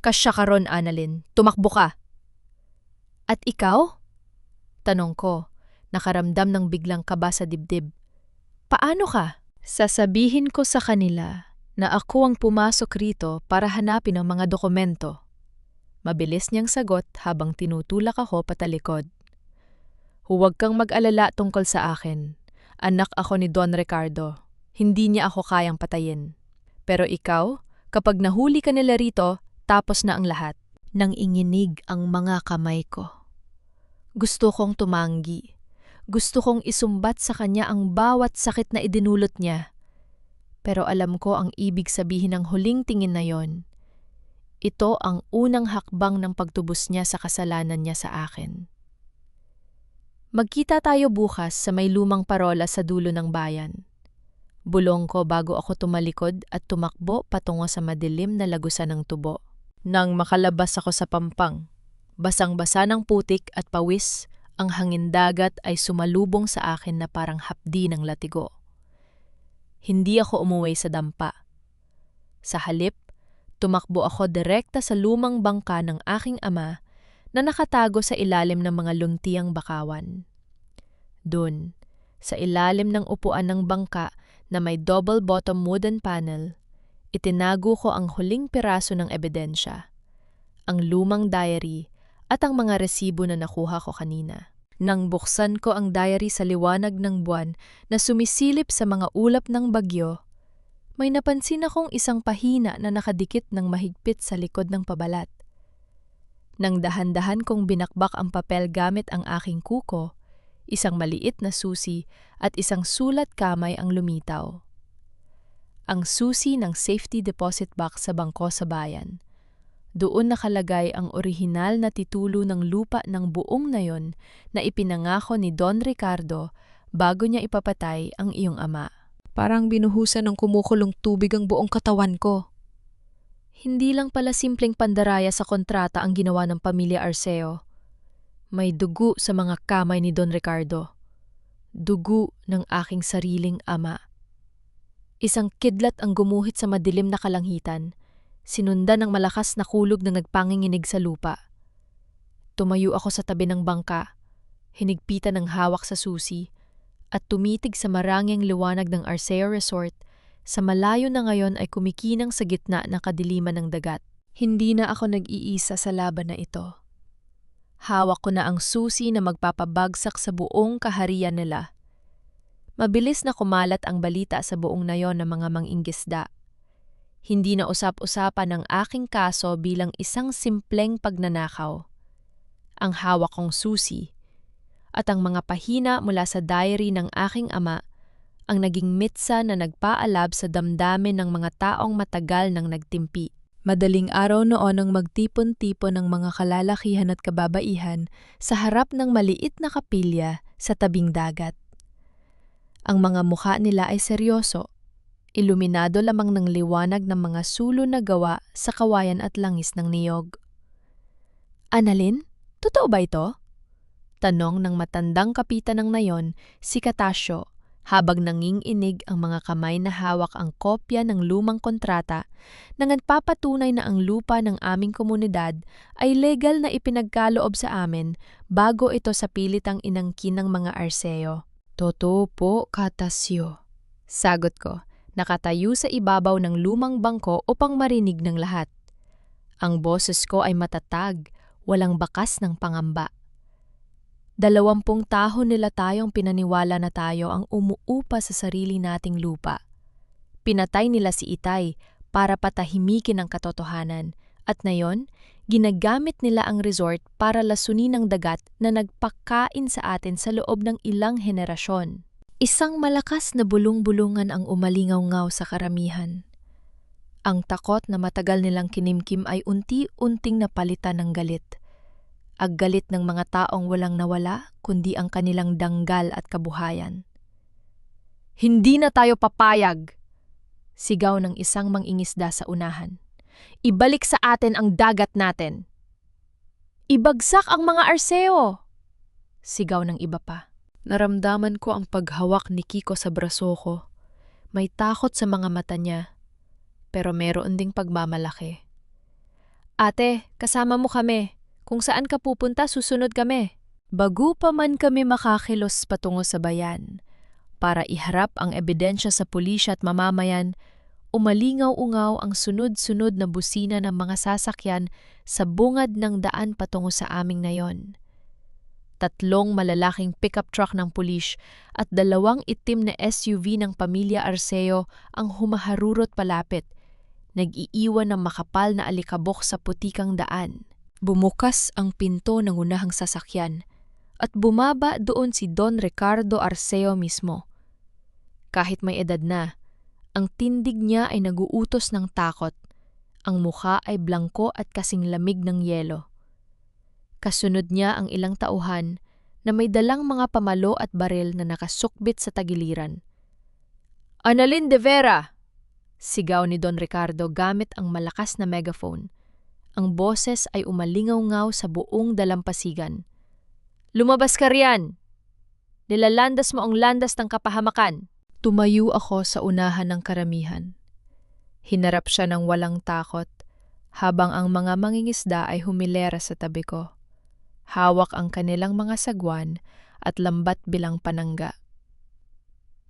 Kasya ka ron, Annalyn. Tumakbo ka. At ikaw? Tanong ko, nakaramdam ng biglang kaba sa dibdib. Paano ka? Sasabihin ko sa kanila na ako ang pumasok rito para hanapin ang mga dokumento. Mabilis niyang sagot habang tinutulak ako patalikod. Huwag kang mag-alala tungkol sa akin. Anak ako ni Don Ricardo. Hindi niya ako kayang patayin. Pero ikaw, kapag nahuli ka nila rito, tapos na ang lahat. Nang inginig ang mga kamay ko. Gusto kong tumanggi. Gusto kong isumbat sa kanya ang bawat sakit na idinulot niya. Pero alam ko ang ibig sabihin ng huling tingin na yon. Ito ang unang hakbang ng pagtubos niya sa kasalanan niya sa akin. Magkita tayo bukas sa may lumang parola sa dulo ng bayan. Bulong ko bago ako tumalikod at tumakbo patungo sa madilim na lagusan ng tubo. Nang makalabas ako sa pampang, basang-basa ng putik at pawis, ang hangin dagat ay sumalubong sa akin na parang hapdi ng latigo. Hindi ako umuwi sa dampa. Sa halip, tumakbo ako direkta sa lumang bangka ng aking ama na nakatago sa ilalim ng mga luntiang bakawan. Doon, sa ilalim ng upuan ng bangka na may double-bottom wooden panel, itinago ko ang huling piraso ng ebidensya, ang lumang diary at ang mga resibo na nakuha ko kanina. Nang buksan ko ang diary sa liwanag ng buwan na sumisilip sa mga ulap ng bagyo, may napansin akong isang pahina na nakadikit ng mahigpit sa likod ng pabalat. Nang dahan-dahan kong binakbak ang papel gamit ang aking kuko, isang maliit na susi at isang sulat kamay ang lumitaw. Ang susi ng safety deposit box sa bangko sa bayan. Doon nakalagay ang orihinal na titulo ng lupa ng buong nayon na ipinangako ni Don Ricardo bago niya ipapatay ang iyong ama. Parang binuhusan ng kumukulong tubig ang buong katawan ko. Hindi lang pala simpleng pandaraya sa kontrata ang ginawa ng pamilya Arceo. May dugo sa mga kamay ni Don Ricardo. Dugo ng aking sariling ama. Isang kidlat ang gumuhit sa madilim na kalangitan, sinundan ng malakas na kulog na nagpanginginig sa lupa. Tumayo ako sa tabi ng bangka, hinigpitan ng hawak sa susi, at tumitig sa marangyang liwanag ng Arceo Resort sa malayo na ngayon ay kumikinang sa gitna ng kadiliman ng dagat. Hindi na ako nag-iisa sa laban na ito. Hawak ko na ang susi na magpapabagsak sa buong kaharian nila. Mabilis na kumalat ang balita sa buong nayon ng mga mangingisda. Hindi na usap-usapan ang aking kaso bilang isang simpleng pagnanakaw. Ang hawak kong susi at ang mga pahina mula sa diary ng aking ama ang naging mitsa na nagpaalab sa damdamin ng mga taong matagal nang nagtimpi. Madaling araw noon ang magtipon-tipon ng mga kalalakihan at kababaihan sa harap ng maliit na kapilya sa tabing dagat. Ang mga mukha nila ay seryoso, iluminado lamang ng liwanag ng mga sulo na gawa sa kawayan at langis ng niyog. Annalyn, totoo ba ito? Tanong ng matandang kapitan ng nayon, si Catasio, habang nanginginig ang mga kamay na hawak ang kopya ng lumang kontrata na nagpapatunay na ang lupa ng aming komunidad ay legal na ipinagkaloob sa amin bago ito sa pilitang inangkin ng mga Arceo. Totoo po, Catasio. Sagot ko, nakatayo sa ibabaw ng lumang bangko upang marinig ng lahat. Ang boses ko ay matatag, walang bakas ng pangamba. 20 taon nila tayong pinaniwala na tayo ang umuupa sa sarili nating lupa. Pinatay nila si Itay para patahimikin ang katotohanan at ngayon, ginagamit nila ang resort para lasunin ang dagat na nagpakain sa atin sa loob ng ilang henerasyon. Isang malakas na bulong-bulungan ang umalingaw-ngaw sa karamihan. Ang takot na matagal nilang kinimkim ay unti-unting napalitan ng galit. Aggalit ng mga taong walang nawala, kundi ang kanilang danggal at kabuhayan. Hindi na tayo papayag! Sigaw ng isang mangingisda sa unahan. Ibalik sa atin ang dagat natin! Ibagsak ang mga Arceo! Sigaw ng iba pa. Naramdaman ko ang paghawak ni Kiko sa braso ko. May takot sa mga mata niya, pero meron ding pagmamalaki. Ate, kasama mo kami. Kung saan ka pupunta, susunod kami. Bago pa man kami makakilos patungo sa bayan, para iharap ang ebidensya sa pulisya at mamamayan, umalingaw-ungaw ang sunod-sunod na busina ng mga sasakyan sa bungad ng daan patungo sa aming nayon. 3 malalaking pickup truck ng pulis at 2 itim na SUV ng pamilya Arceo ang humaharurot palapit, nag-iiwan ng makapal na alikabok sa putikang daan. Bumukas ang pinto ng unahang sasakyan at bumaba doon si Don Ricardo Arceo mismo. Kahit may edad na, ang tindig niya ay naguutos ng takot. Ang mukha ay blangko at kasing lamig ng yelo. Kasunod niya ang ilang tauhan na may dalang mga pamalo at baril na nakasukbit sa tagiliran. Annalyn de Vera! Sigaw ni Don Ricardo gamit ang malakas na megaphone. Ang boses ay umalingaw-ngaw sa buong dalampasigan. Lumabas ka riyan! Nilalandas mo ang landas ng kapahamakan! Tumayo ako sa unahan ng karamihan. Hinarap siya ng walang takot, habang ang mga mangingisda ay humilera sa tabi ko. Hawak ang kanilang mga sagwan at lambat bilang panangga.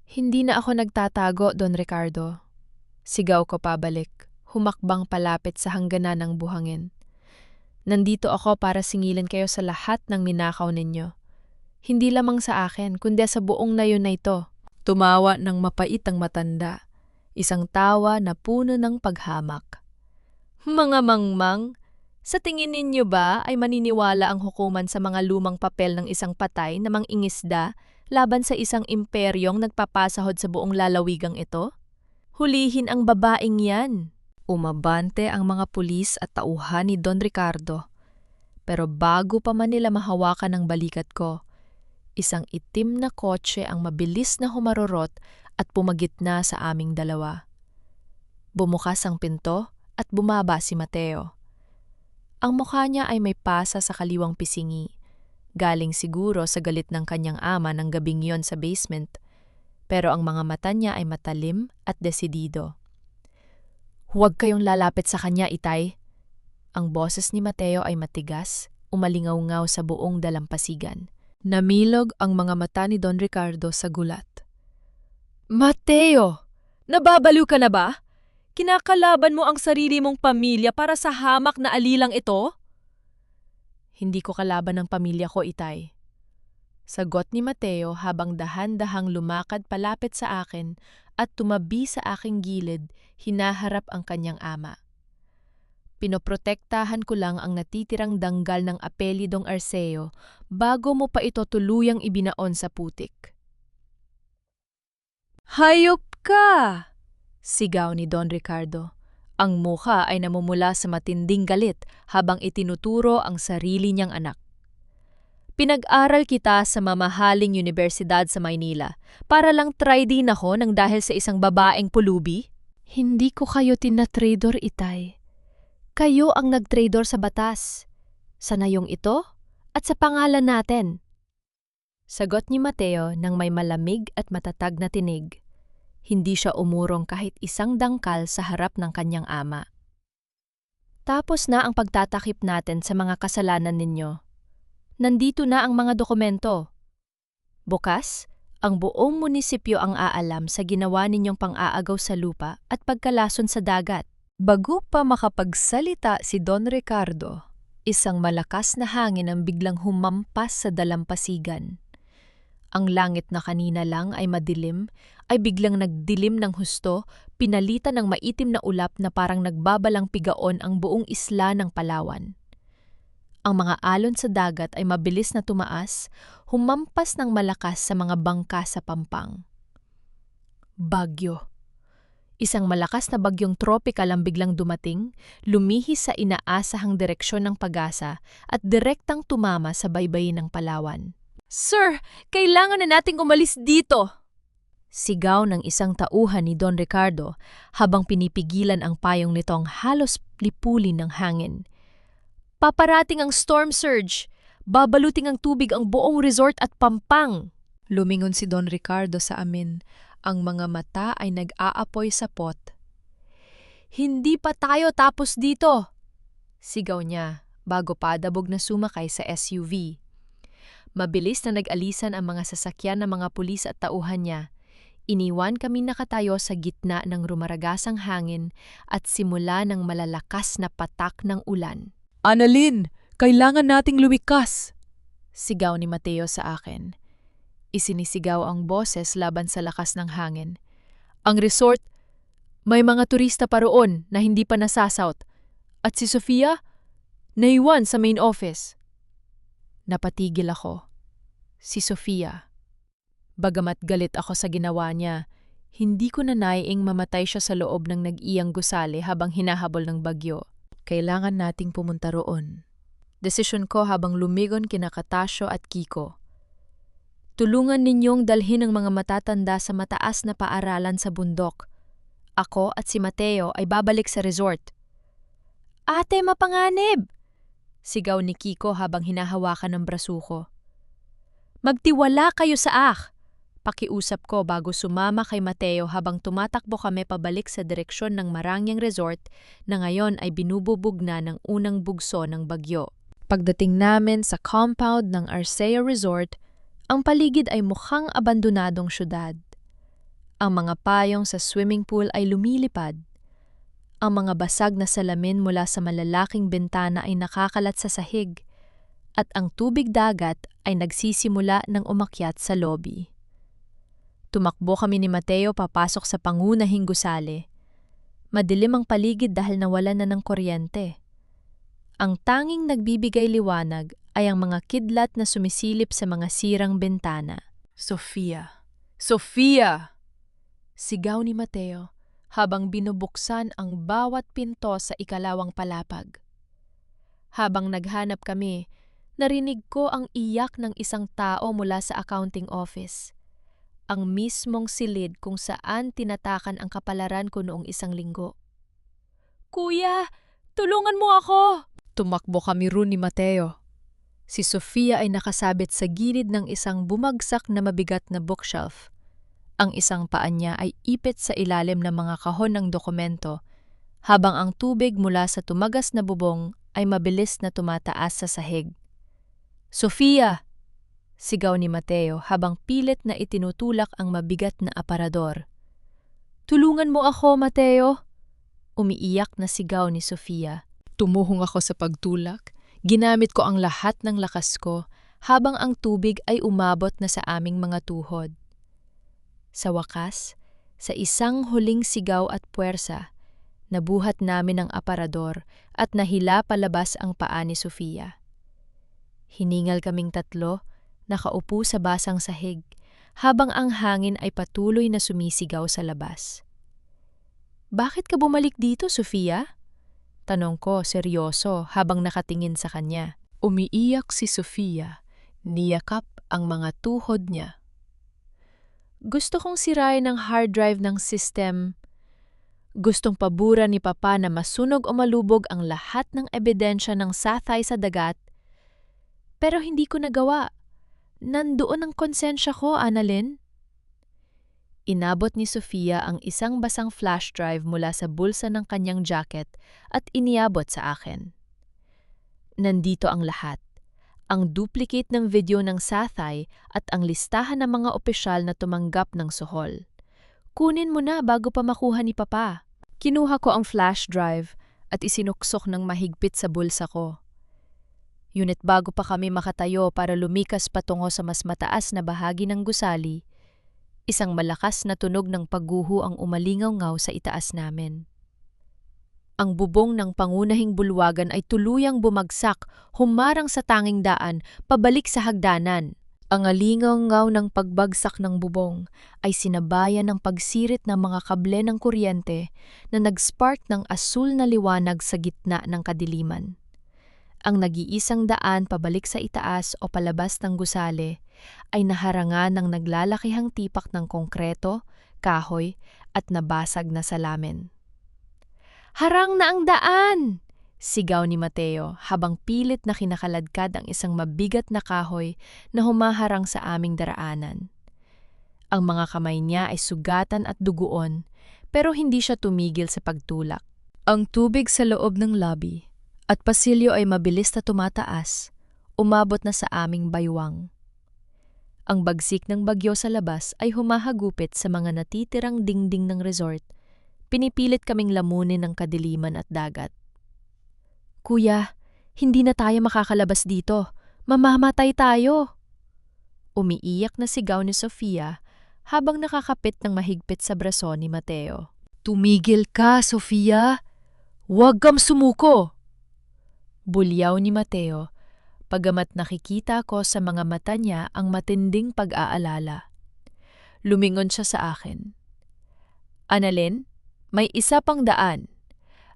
Hindi na ako nagtatago, Don Ricardo. Sigaw ko pabalik. Humakbang palapit sa hangganan ng buhangin. Nandito ako para singilin kayo sa lahat ng ninakaw ninyo. Hindi lamang sa akin, kundi sa buong nayon na ito. Tumawa ng mapait ang matanda. Isang tawa na puno ng paghamak. Mga mangmang, sa tingin ninyo ba ay maniniwala ang hukuman sa mga lumang papel ng isang patay na mangingisda laban sa isang imperyong nagpapasahod sa buong lalawigang ito? Hulihin ang babaeng yan! Umabante ang mga pulis at tauhan ni Don Ricardo. Pero bago pa man nila mahawakan ang balikat ko, isang itim na kotse ang mabilis na humarurot at pumagitna sa aming dalawa. Bumukas ang pinto at bumaba si Mateo. Ang mukha niya ay may pasa sa kaliwang pisingi. Galing siguro sa galit ng kanyang ama ng gabing yon sa basement. Pero ang mga mata niya ay matalim at desidido. "Huwag kayong lalapit sa kanya, Itay." Ang boses ni Mateo ay matigas, umalingaw-ngaw sa buong dalampasigan. Namilog ang mga mata ni Don Ricardo sa gulat. "Mateo! Nababaliw ka na ba? Kinakalaban mo ang sarili mong pamilya para sa hamak na alilang ito?" "Hindi ko kalaban ng pamilya ko, Itay." Sagot ni Mateo habang dahan-dahang lumakad palapit sa akin at tumabi sa aking gilid, hinaharap ang kanyang ama. "Pinoprotektahan ko lang ang natitirang danggal ng apelidong Arceo bago mo pa ito tuluyang ibinaon sa putik." "Hayop ka!" sigaw ni Don Ricardo. Ang mukha ay namumula sa matinding galit habang itinuturo ang sarili niyang anak. "Pinag-aral kita sa mamahaling universidad sa Maynila para lang try din ako nang dahil sa isang babaeng pulubi?" "Hindi ko kayo tinatrador, Itay. Kayo ang nagtrador sa batas, sa nayong ito at sa pangalan natin." Sagot ni Mateo nang may malamig at matatag na tinig. Hindi siya umurong kahit isang dangkal sa harap ng kanyang ama. "Tapos na ang pagtatakip natin sa mga kasalanan ninyo. Nandito na ang mga dokumento. Bukas, ang buong munisipyo ang aalam sa ginawa ninyong pang-aagaw sa lupa at pagkalason sa dagat." Bago pa makapagsalita si Don Ricardo, isang malakas na hangin ang biglang humampas sa dalampasigan. Ang langit na kanina lang ay madilim, ay biglang nagdilim ng husto, pinalitan ng maitim na ulap na parang nagbabalang pigaon ang buong isla ng Palawan. Ang mga alon sa dagat ay mabilis na tumaas, humampas ng malakas sa mga bangka sa pampang. Bagyo. Isang malakas na bagyong tropikal ang biglang dumating, lumihis sa inaasahang direksyon ng Pag-asa at direktang tumama sa baybayin ng Palawan. "Sir, kailangan na nating umalis dito!" Sigaw ng isang tauhan ni Don Ricardo habang pinipigilan ang payong nitong halos lipulin ng hangin. "Paparating ang storm surge! Babaluting ang tubig ang buong resort at pampang!" Lumingon si Don Ricardo sa amin. Ang mga mata ay nag-aapoy sa pot. "Hindi pa tayo tapos dito!" sigaw niya bago padabog na sumakay sa SUV. Mabilis na nag-alisan ang mga sasakyan ng mga pulis at tauhan niya. Iniwan kami nakatayo sa gitna ng rumaragasang hangin at simula ng malalakas na patak ng ulan. "Annalyn, kailangan nating lumikas!" sigaw ni Mateo sa akin. Isinisigaw ang boses laban sa lakas ng hangin. "Ang resort, may mga turista pa roon na hindi pa nasasaut. At si Sofia, naiwan sa main office." Napatigil ako. Si Sofia. Bagamat galit ako sa ginawa niya, hindi ko na naiing mamatay siya sa loob ng nag-iyang gusali habang hinahabol ng bagyo. Kailangan nating pumunta roon. Desisyon ko habang lumigon kina Katasio at Kiko. "Tulungan ninyong dalhin ang mga matatanda sa mataas na paaralan sa bundok. Ako at si Mateo ay babalik sa resort." "Ate, mapanganib!" sigaw ni Kiko habang hinahawakan ng braso ko. "Magtiwala kayo sa pakiusap ko bago sumama kay Mateo habang tumatakbo kami pabalik sa direksyon ng Marangyang Resort na ngayon ay binububog na ng unang bugso ng bagyo. Pagdating namin sa compound ng Arceo Resort, ang paligid ay mukhang abandonadong syudad. Ang mga payong sa swimming pool ay lumilipad. Ang mga basag na salamin mula sa malalaking bintana ay nakakalat sa sahig, at ang tubig dagat ay nagsisimula ng umakyat sa lobby. Tumakbo kami ni Mateo papasok sa pangunahing gusali. Madilim ang paligid dahil nawalan na ng kuryente. Ang tanging nagbibigay liwanag ay ang mga kidlat na sumisilip sa mga sirang bintana. "Sofia! Sofia!" sigaw ni Mateo habang binubuksan ang bawat pinto sa ikalawang palapag. Habang naghanap kami, narinig ko ang iyak ng isang tao mula sa accounting office. Ang mismong silid kung saan tinatakan ang kapalaran ko noong isang linggo. Kuya, tulungan mo ako! Tumakbo kami roon ni Mateo. Si Sofia ay nakasabit sa gilid ng isang bumagsak na mabigat na bookshelf. Ang isang paa niya ay ipit sa ilalim ng mga kahon ng dokumento, habang ang tubig mula sa tumagas na bubong ay mabilis na tumataas sa sahig. Sofia! Sigaw ni Mateo habang pilit na itinutulak ang mabigat na aparador. Tulungan mo ako, Mateo! Umiiyak na sigaw ni Sofia. Tumuhong ako sa pagtulak. Ginamit ko ang lahat ng lakas ko habang ang tubig ay umabot na sa aming mga tuhod. Sa wakas, sa isang huling sigaw at puwersa, nabuhat namin ang aparador at nahila palabas ang paa ni Sofia. Hiningal kaming tatlo, nakaupo sa basang sahig, habang ang hangin ay patuloy na sumisigaw sa labas. Bakit ka bumalik dito, Sofia? Tanong ko seryoso habang nakatingin sa kanya. Umiiyak si Sofia, niyakap ang mga tuhod niya. Gusto kong sirain ang hard drive ng system. Gustong pabura ni Papa na masunog o malubog ang lahat ng ebidensya ng Sathay sa dagat. Pero hindi ko nagawa. Nandoon ang konsensya ko, Annalyn. Inabot ni Sofia ang isang basang flash drive mula sa bulsa ng kanyang jacket at iniabot sa akin. Nandito ang lahat. Ang duplicate ng video ng Sathay at ang listahan ng mga opisyal na tumanggap ng suhol. Kunin mo na bago pa makuha ni Papa. Kinuha ko ang flash drive at isinuksok ng mahigpit sa bulsa ko. Ngunit bago pa kami makatayo para lumikas patungo sa mas mataas na bahagi ng gusali, isang malakas na tunog ng pagguho ang umalingaw-ngaw sa itaas namin. Ang bubong ng pangunahing bulwagan ay tuluyang bumagsak, humarang sa tanging daan, pabalik sa hagdanan. Ang alingaw-ngaw ng pagbagsak ng bubong ay sinabayan ng pagsirit ng mga kable ng kuryente na nag-spark ng asul na liwanag sa gitna ng kadiliman. Ang nag-iisang daan pabalik sa itaas o palabas ng gusali ay naharangan ng naglalakihang tipak ng kongkreto, kahoy at nabasag na salamin. Harang na ang daan! Sigaw ni Mateo habang pilit na kinakaladkad ang isang mabigat na kahoy na humaharang sa aming daraanan. Ang mga kamay niya ay sugatan at duguon pero hindi siya tumigil sa pagtulak. Ang tubig sa loob ng lobby at pasilyo ay mabilis na tumataas, umabot na sa aming baywang. Ang bagsik ng bagyo sa labas ay humahagupit sa mga natitirang dingding ng resort. Pinipilit kaming lamunin ng kadiliman at dagat. Kuya, hindi na tayo makakalabas dito. Mamamatay tayo. Umiiyak na sigaw ni Sofia habang nakakapit ng mahigpit sa braso ni Mateo. Tumigil ka, Sofia! Huwag kang sumuko! Bulyaw ni Mateo, pagamat nakikita ko sa mga mata niya ang matinding pag-aalala. Lumingon siya sa akin. Annalyn, may isa pang daan.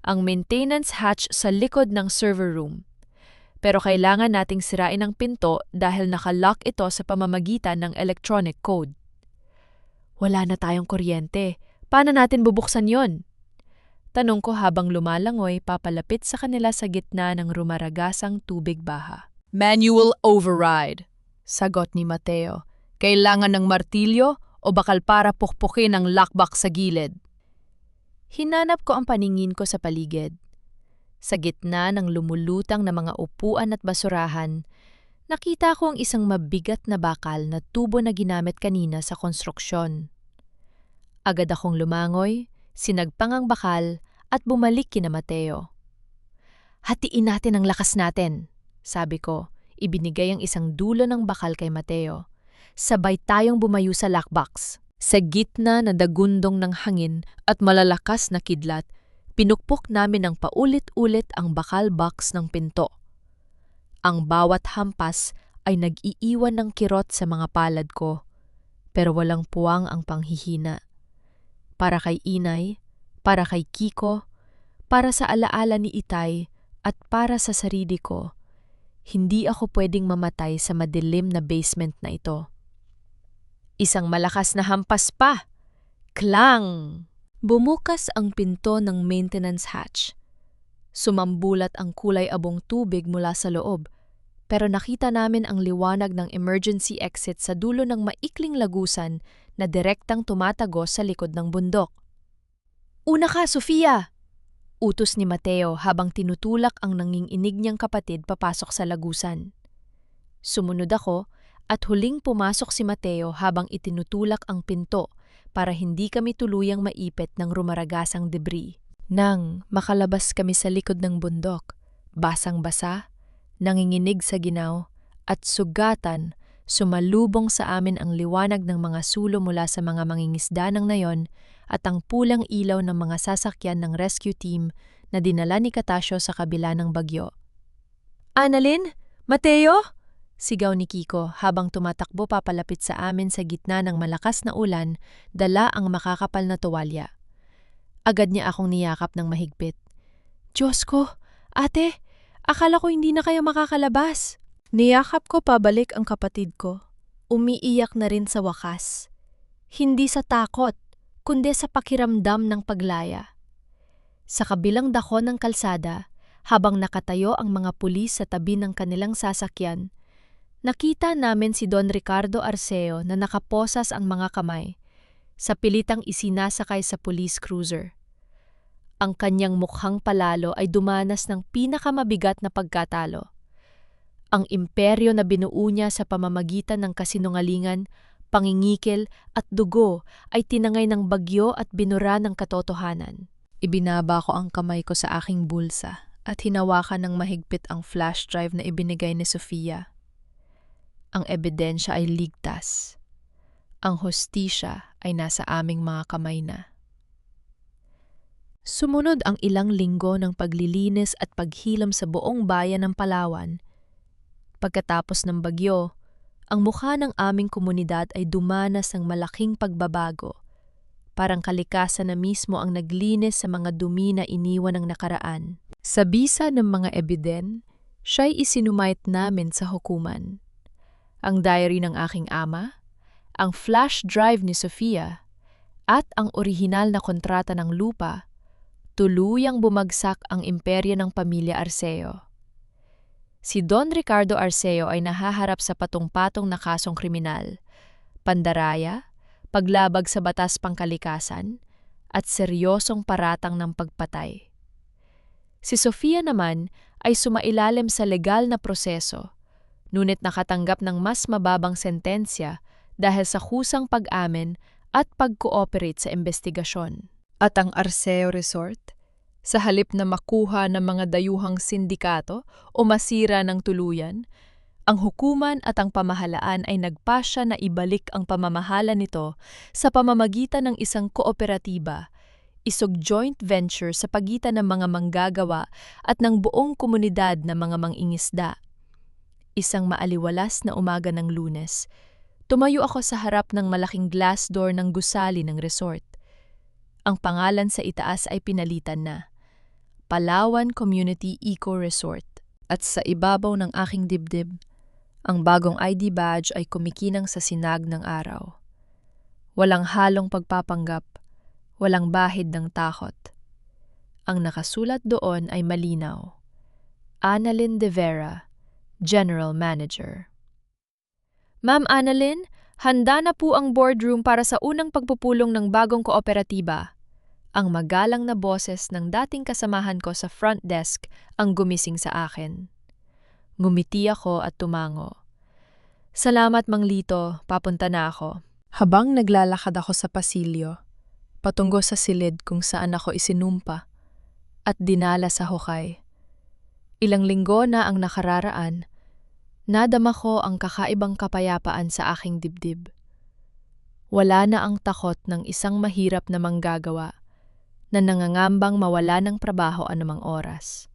Ang maintenance hatch sa likod ng server room. Pero kailangan nating sirain ang pinto dahil nakalock ito sa pamamagitan ng electronic code. Wala na tayong kuryente. Paano natin bubuksan yon? Tanong ko habang lumalangoy papalapit sa kanila sa gitna ng rumaragasang tubig baha. Manual override, sagot ni Mateo. Kailangan ng martilyo o bakal para pukpukin ang lockbox sa gilid. Hinanap ko ang paningin ko sa paligid. Sa gitna ng lumulutang na mga upuan at basurahan, nakita ko ang isang mabigat na bakal na tubo na ginamit kanina sa konstruksyon. Agad akong lumangoy, sinagpang ang bakal at bumalik kina Mateo. Hatiin natin ang lakas natin, sabi ko. Ibinigay ang isang dulo ng bakal kay Mateo. Sabay tayong bumayo sa lockbox. Sa gitna na dagundong ng hangin at malalakas na kidlat, pinukpok namin ng paulit-ulit ang bakal box ng pinto. Ang bawat hampas ay nag-iiwan ng kirot sa mga palad ko, pero walang puwang ang panghihina. Para kay Inay, para kay Kiko, para sa alaala ni Itay, at para sa sarili ko, hindi ako pwedeng mamatay sa madilim na basement na ito. Isang malakas na hampas pa. Klang! Bumukas ang pinto ng maintenance hatch Sumambulat ang kulay abong tubig mula sa loob, pero nakita namin ang liwanag ng emergency exit sa dulo ng maikling lagusan na direktang tumatagos sa likod ng bundok. "Una ka, Sofia!" Utos ni Mateo habang tinutulak ang nanginginig niyang kapatid papasok sa lagusan. Sumunod ako at huling pumasok si Mateo habang itinutulak ang pinto para hindi kami tuluyang maipit ng rumaragasang debris. Nang makalabas kami sa likod ng bundok, basang-basa, nanginginig sa ginaw, at sugatan, sumalubong sa amin ang liwanag ng mga sulo mula sa mga mangingisda ng nayon at ang pulang ilaw ng mga sasakyan ng rescue team na dinala ni Katasio sa kabila ng bagyo. "Annalyn? Mateo?" Sigaw ni Kiko habang tumatakbo papalapit sa amin sa gitna ng malakas na ulan, dala ang makakapal na tuwalya. Agad niya akong niyakap ng mahigpit. "Diyos ko! Ate! Akala ko hindi na kayo makakalabas." Niyakap ko pabalik ang kapatid ko. Umiiyak na rin sa wakas. Hindi sa takot, kundi sa pakiramdam ng paglaya. Sa kabilang dako ng kalsada, habang nakatayo ang mga pulis sa tabi ng kanilang sasakyan, nakita namin si Don Ricardo Arceo na nakaposas ang mga kamay, sa pilitang isinasakay sa police cruiser. Ang kanyang mukhang palalo ay dumanas ng pinakamabigat na pagkatalo. Ang imperyo na binuo niya sa pamamagitan ng kasinungalingan, pangingikil at dugo ay tinangay ng bagyo at binura ng katotohanan. Ibinaba ko ang kamay ko sa aking bulsa at hinawakan ng mahigpit ang flash drive na ibinigay ni Sofia. Ang ebidensya ay ligtas. Ang hustisya ay nasa aming mga kamay na. Sumunod ang ilang linggo ng paglilinis at paghilom sa buong bayan ng Palawan. Pagkatapos ng bagyo, ang mukha ng aming komunidad ay dumanas ng malaking pagbabago. Parang kalikasan na mismo ang naglinis sa mga dumi na iniwan ng nakaraan. Sa bisa ng mga ebiden, siya'y isinumait namin sa hukuman. Ang diary ng aking ama, ang flash drive ni Sofia, at ang orihinal na kontrata ng lupa, tuluyang bumagsak ang imperyo ng pamilya Arceo. Si Don Ricardo Arceo ay nahaharap sa patong-patong na kasong kriminal, pandaraya, paglabag sa batas pangkalikasan, at seryosong paratang ng pagpatay. Si Sofia naman ay sumailalim sa legal na proseso, ngunit nakatanggap ng mas mababang sentensya dahil sa kusang pag-amin at pag-cooperate sa investigasyon. At ang Arceo Resort, sa halip na makuha ng mga dayuhang sindikato o masira ng tuluyan, ang hukuman at ang pamahalaan ay nagpasya na ibalik ang pamamahala nito sa pamamagitan ng isang kooperatiba, isog joint venture sa pagitan ng mga manggagawa at ng buong komunidad ng mga mangingisda. Isang maaliwalas na umaga ng Lunes, tumayo ako sa harap ng malaking glass door ng gusali ng resort. Ang pangalan sa itaas ay pinalitan na Palawan Community Eco Resort, at sa ibabaw ng aking dibdib, ang bagong ID badge ay kumikinang sa sinag ng araw. Walang halong pagpapanggap, walang bahid ng takot. Ang nakasulat doon ay malinaw. Annalyn De Vera, General Manager. "Ma'am Annalyn, handa na po ang boardroom para sa unang pagpupulong ng bagong kooperatiba." Ang magalang na boses ng dating kasamahan ko sa front desk ang gumising sa akin. Ngumiti ako at tumango. "Salamat, Mang Lito, papunta na ako." Habang naglalakad ako sa pasilyo, patungo sa silid kung saan ako isinumpa at dinala sa hukay. Ilang linggo na ang nakararaan, nadama ko ang kakaibang kapayapaan sa aking dibdib. Wala na ang takot ng isang mahirap na manggagawa na nangangambang mawala ng trabaho anumang oras.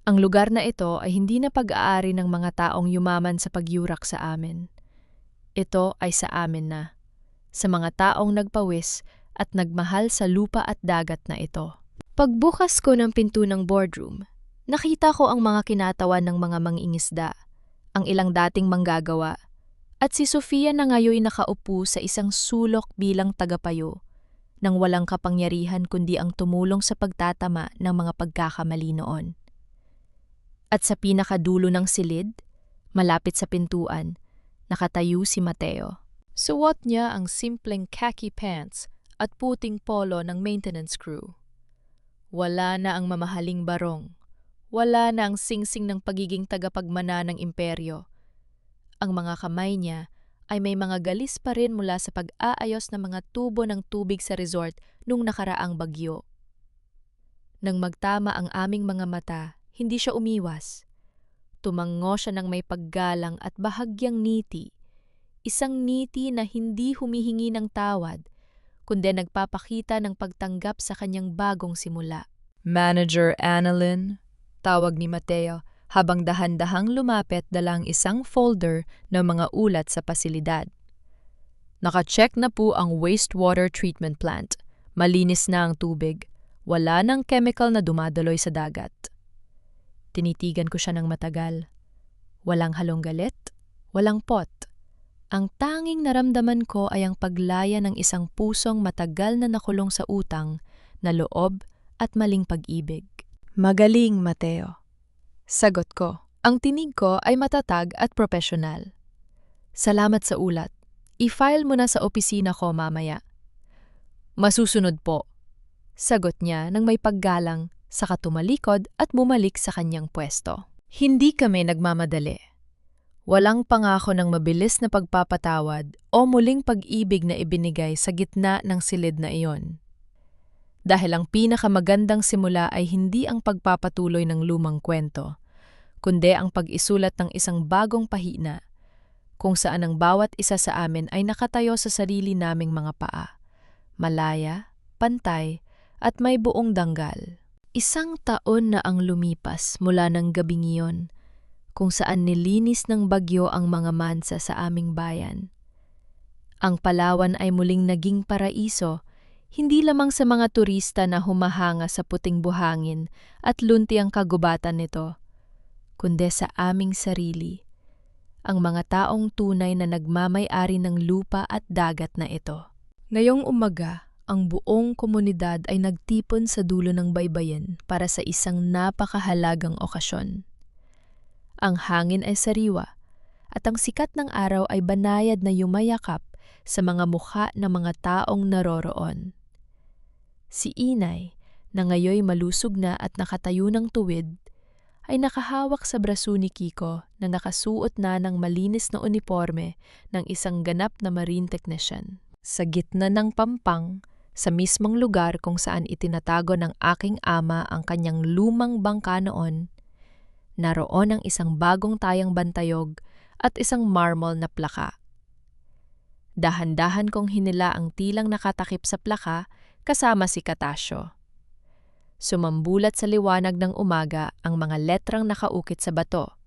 Ang lugar na ito ay hindi na pag-aari ng mga taong yumaman sa pagyurak sa amin. Ito ay sa amin na, sa mga taong nagpawis at nagmahal sa lupa at dagat na ito. Pagbukas ko ng pinto ng boardroom, nakita ko ang mga kinatawan ng mga mangingisda, ang ilang dating manggagawa, at si Sofia na ngayon nakaupo sa isang sulok bilang tagapayo, nang walang kapangyarihan kundi ang tumulong sa pagtatama ng mga pagkakamali noon. At sa pinakadulo ng silid, malapit sa pintuan, nakatayo si Mateo. Suot niya ang simpleng khaki pants at puting polo ng maintenance crew. Wala na ang mamahaling barong. Wala na ang singsing ng pagiging tagapagmana ng imperyo. Ang mga kamay niya ay may mga galis pa rin mula sa pag-aayos ng mga tubo ng tubig sa resort nung nakaraang bagyo. Nang magtama ang aming mga mata, hindi siya umiwas. Tumango siya ng may paggalang at bahagyang ngiti. Isang ngiti na hindi humihingi ng tawad, kundi nagpapakita ng pagtanggap sa kanyang bagong simula. Manager Annalyn, tawag ni Mateo habang dahan-dahang lumapit dalang isang folder ng mga ulat sa pasilidad. Naka-check na po ang wastewater treatment plant. Malinis na ang tubig. Wala nang chemical na dumadaloy sa dagat. Tinitigan ko siya ng matagal. Walang halong galit, walang pot. Ang tanging naramdaman ko ay ang paglaya ng isang pusong matagal na nakulong sa utang, na loob at maling pag-ibig. Magaling, Mateo. Sagot ko. Ang tinig ko ay matatag at profesional. Salamat sa ulat. I-file mo na sa opisina ko mamaya. Masusunod po. Sagot niya nang may paggalang, saka tumalikod at bumalik sa kanyang pwesto. Hindi kami nagmamadali. Walang pangako ng mabilis na pagpapatawad o muling pag-ibig na ibinigay sa gitna ng silid na iyon. Dahil ang pinakamagandang simula ay hindi ang pagpapatuloy ng lumang kwento, kundi ang pag-isulat ng isang bagong pahina, kung saan ang bawat isa sa amin ay nakatayo sa sarili naming mga paa, malaya, pantay, at may buong danggal. 1 taon na ang lumipas mula ng gabing iyon, kung saan nilinis ng bagyo ang mga mansa sa aming bayan. Ang Palawan ay muling naging paraiso, hindi lamang sa mga turista na humahanga sa puting buhangin at lunti ang kagubatan nito, kundi sa aming sarili, ang mga taong tunay na nagmamay-ari ng lupa at dagat na ito. Ngayong umaga, ang buong komunidad ay nagtipon sa dulo ng baybayin para sa isang napakahalagang okasyon. Ang hangin ay sariwa, at ang sikat ng araw ay banayad na yumayakap sa mga mukha ng mga taong naroroon. Si Inay, na ngayoy malusog na at nakatayo ng tuwid, ay nakahawak sa braso ni Kiko na nakasuot na ng malinis na uniforme ng isang ganap na marine technician. Sa gitna ng pampang, sa mismong lugar kung saan itinatago ng aking ama ang kanyang lumang bangka noon, naroon ang isang bagong tayang bantayog at isang marmol na plaka. Dahan-dahan kong hinila ang tilang nakatakip sa plaka kasama si Katasyo. Sumambulat sa liwanag ng umaga ang mga letrang nakaukit sa bato.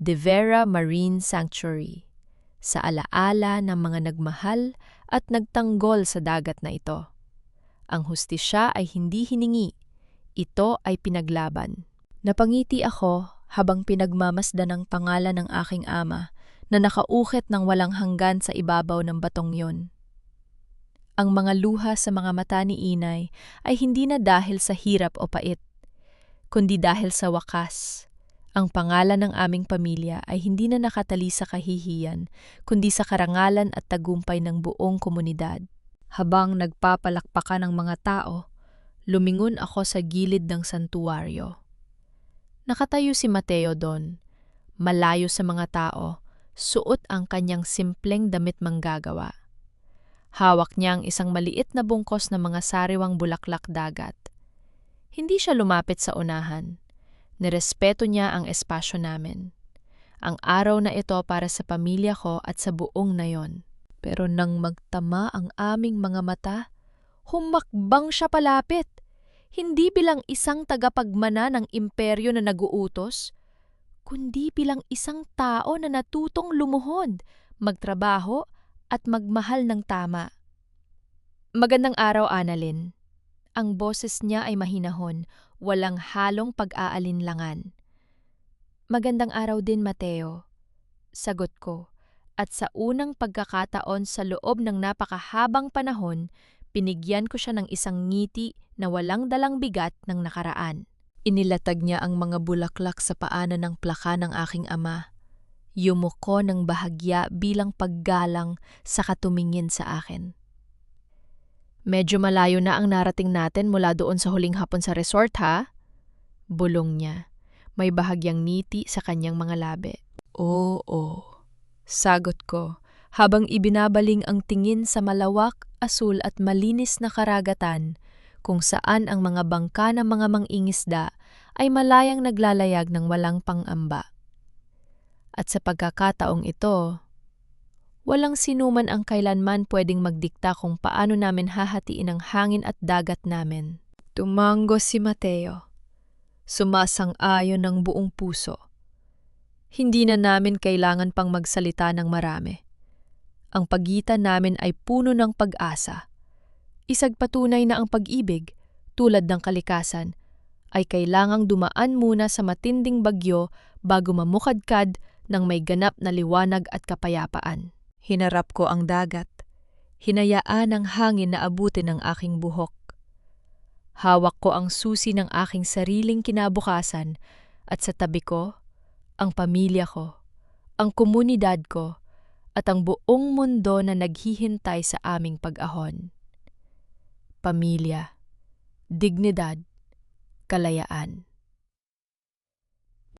De Vera Marine Sanctuary, sa alaala ng mga nagmahal at nagtanggol sa dagat na ito. Ang hustisya ay hindi hiningi, ito ay pinaglaban. Napangiti ako habang pinagmamasdan ang pangalan ng aking ama na nakaukit ng walang hanggan sa ibabaw ng batong yon. Ang mga luha sa mga mata ni Inay ay hindi na dahil sa hirap o pait, kundi dahil sa wakas. Ang pangalan ng aming pamilya ay hindi na nakatali sa kahihiyan, kundi sa karangalan at tagumpay ng buong komunidad. Habang nagpapalakpakan ng mga tao, lumingon ako sa gilid ng santuwaryo. Nakatayo si Mateo doon, malayo sa mga tao, suot ang kanyang simpleng damit manggagawa. Hawak niya ang isang maliit na bungkos ng mga sariwang bulaklak dagat. Hindi siya lumapit sa unahan. Nirespeto niya ang espasyo namin. Ang araw na ito para sa pamilya ko at sa buong nayon. Pero nang magtama ang aming mga mata, humakbang siya palapit. Hindi bilang isang tagapagmana ng imperyo na naguutos, kundi bilang isang tao na natutong lumuhod, magtrabaho at magmahal ng tama. Magandang araw, Annalyn. Ang boses niya ay mahinahon, walang halong pag-aalinlangan. Magandang araw din, Mateo. Sagot ko, at sa unang pagkakataon sa loob ng napakahabang panahon, Pinigyan ko siya ng isang ngiti na walang dalang bigat ng nakaraan. Inilatag niya ang mga bulaklak sa paanan ng plaka ng aking ama. Yumuko ng bahagya bilang paggalang sa katumingin sa akin. Medyo malayo na ang narating natin mula doon sa huling hapon sa resort, ha? Bulong niya. May bahagyang ngiti sa kanyang mga labi. Oo, sagot ko habang ibinabaling ang tingin sa malawak, asul at malinis na karagatan kung saan ang mga bangka ng mga mangingisda ay malayang naglalayag ng walang pang-amba. At sa pagkakataong ito, walang sinuman ang kailanman pwedeng magdikta kung paano namin hahatiin ang hangin at dagat namin. Tumango si Mateo. Sumasang-ayon ng buong puso. Hindi na namin kailangan pang magsalita ng marami. Ang pagitan namin ay puno ng pag-asa. Isag patunay na ang pag-ibig, tulad ng kalikasan, ay kailangang dumaan muna sa matinding bagyo bago mamukadkad ng may ganap na liwanag at kapayapaan. Hinarap ko ang dagat. Hinayaan ang hangin na abutin ang aking buhok. Hawak ko ang susi ng aking sariling kinabukasan at sa tabi ko, ang pamilya ko, ang komunidad ko, at ang buong mundo na naghihintay sa aming pag-ahon. Pamilya, dignidad, kalayaan.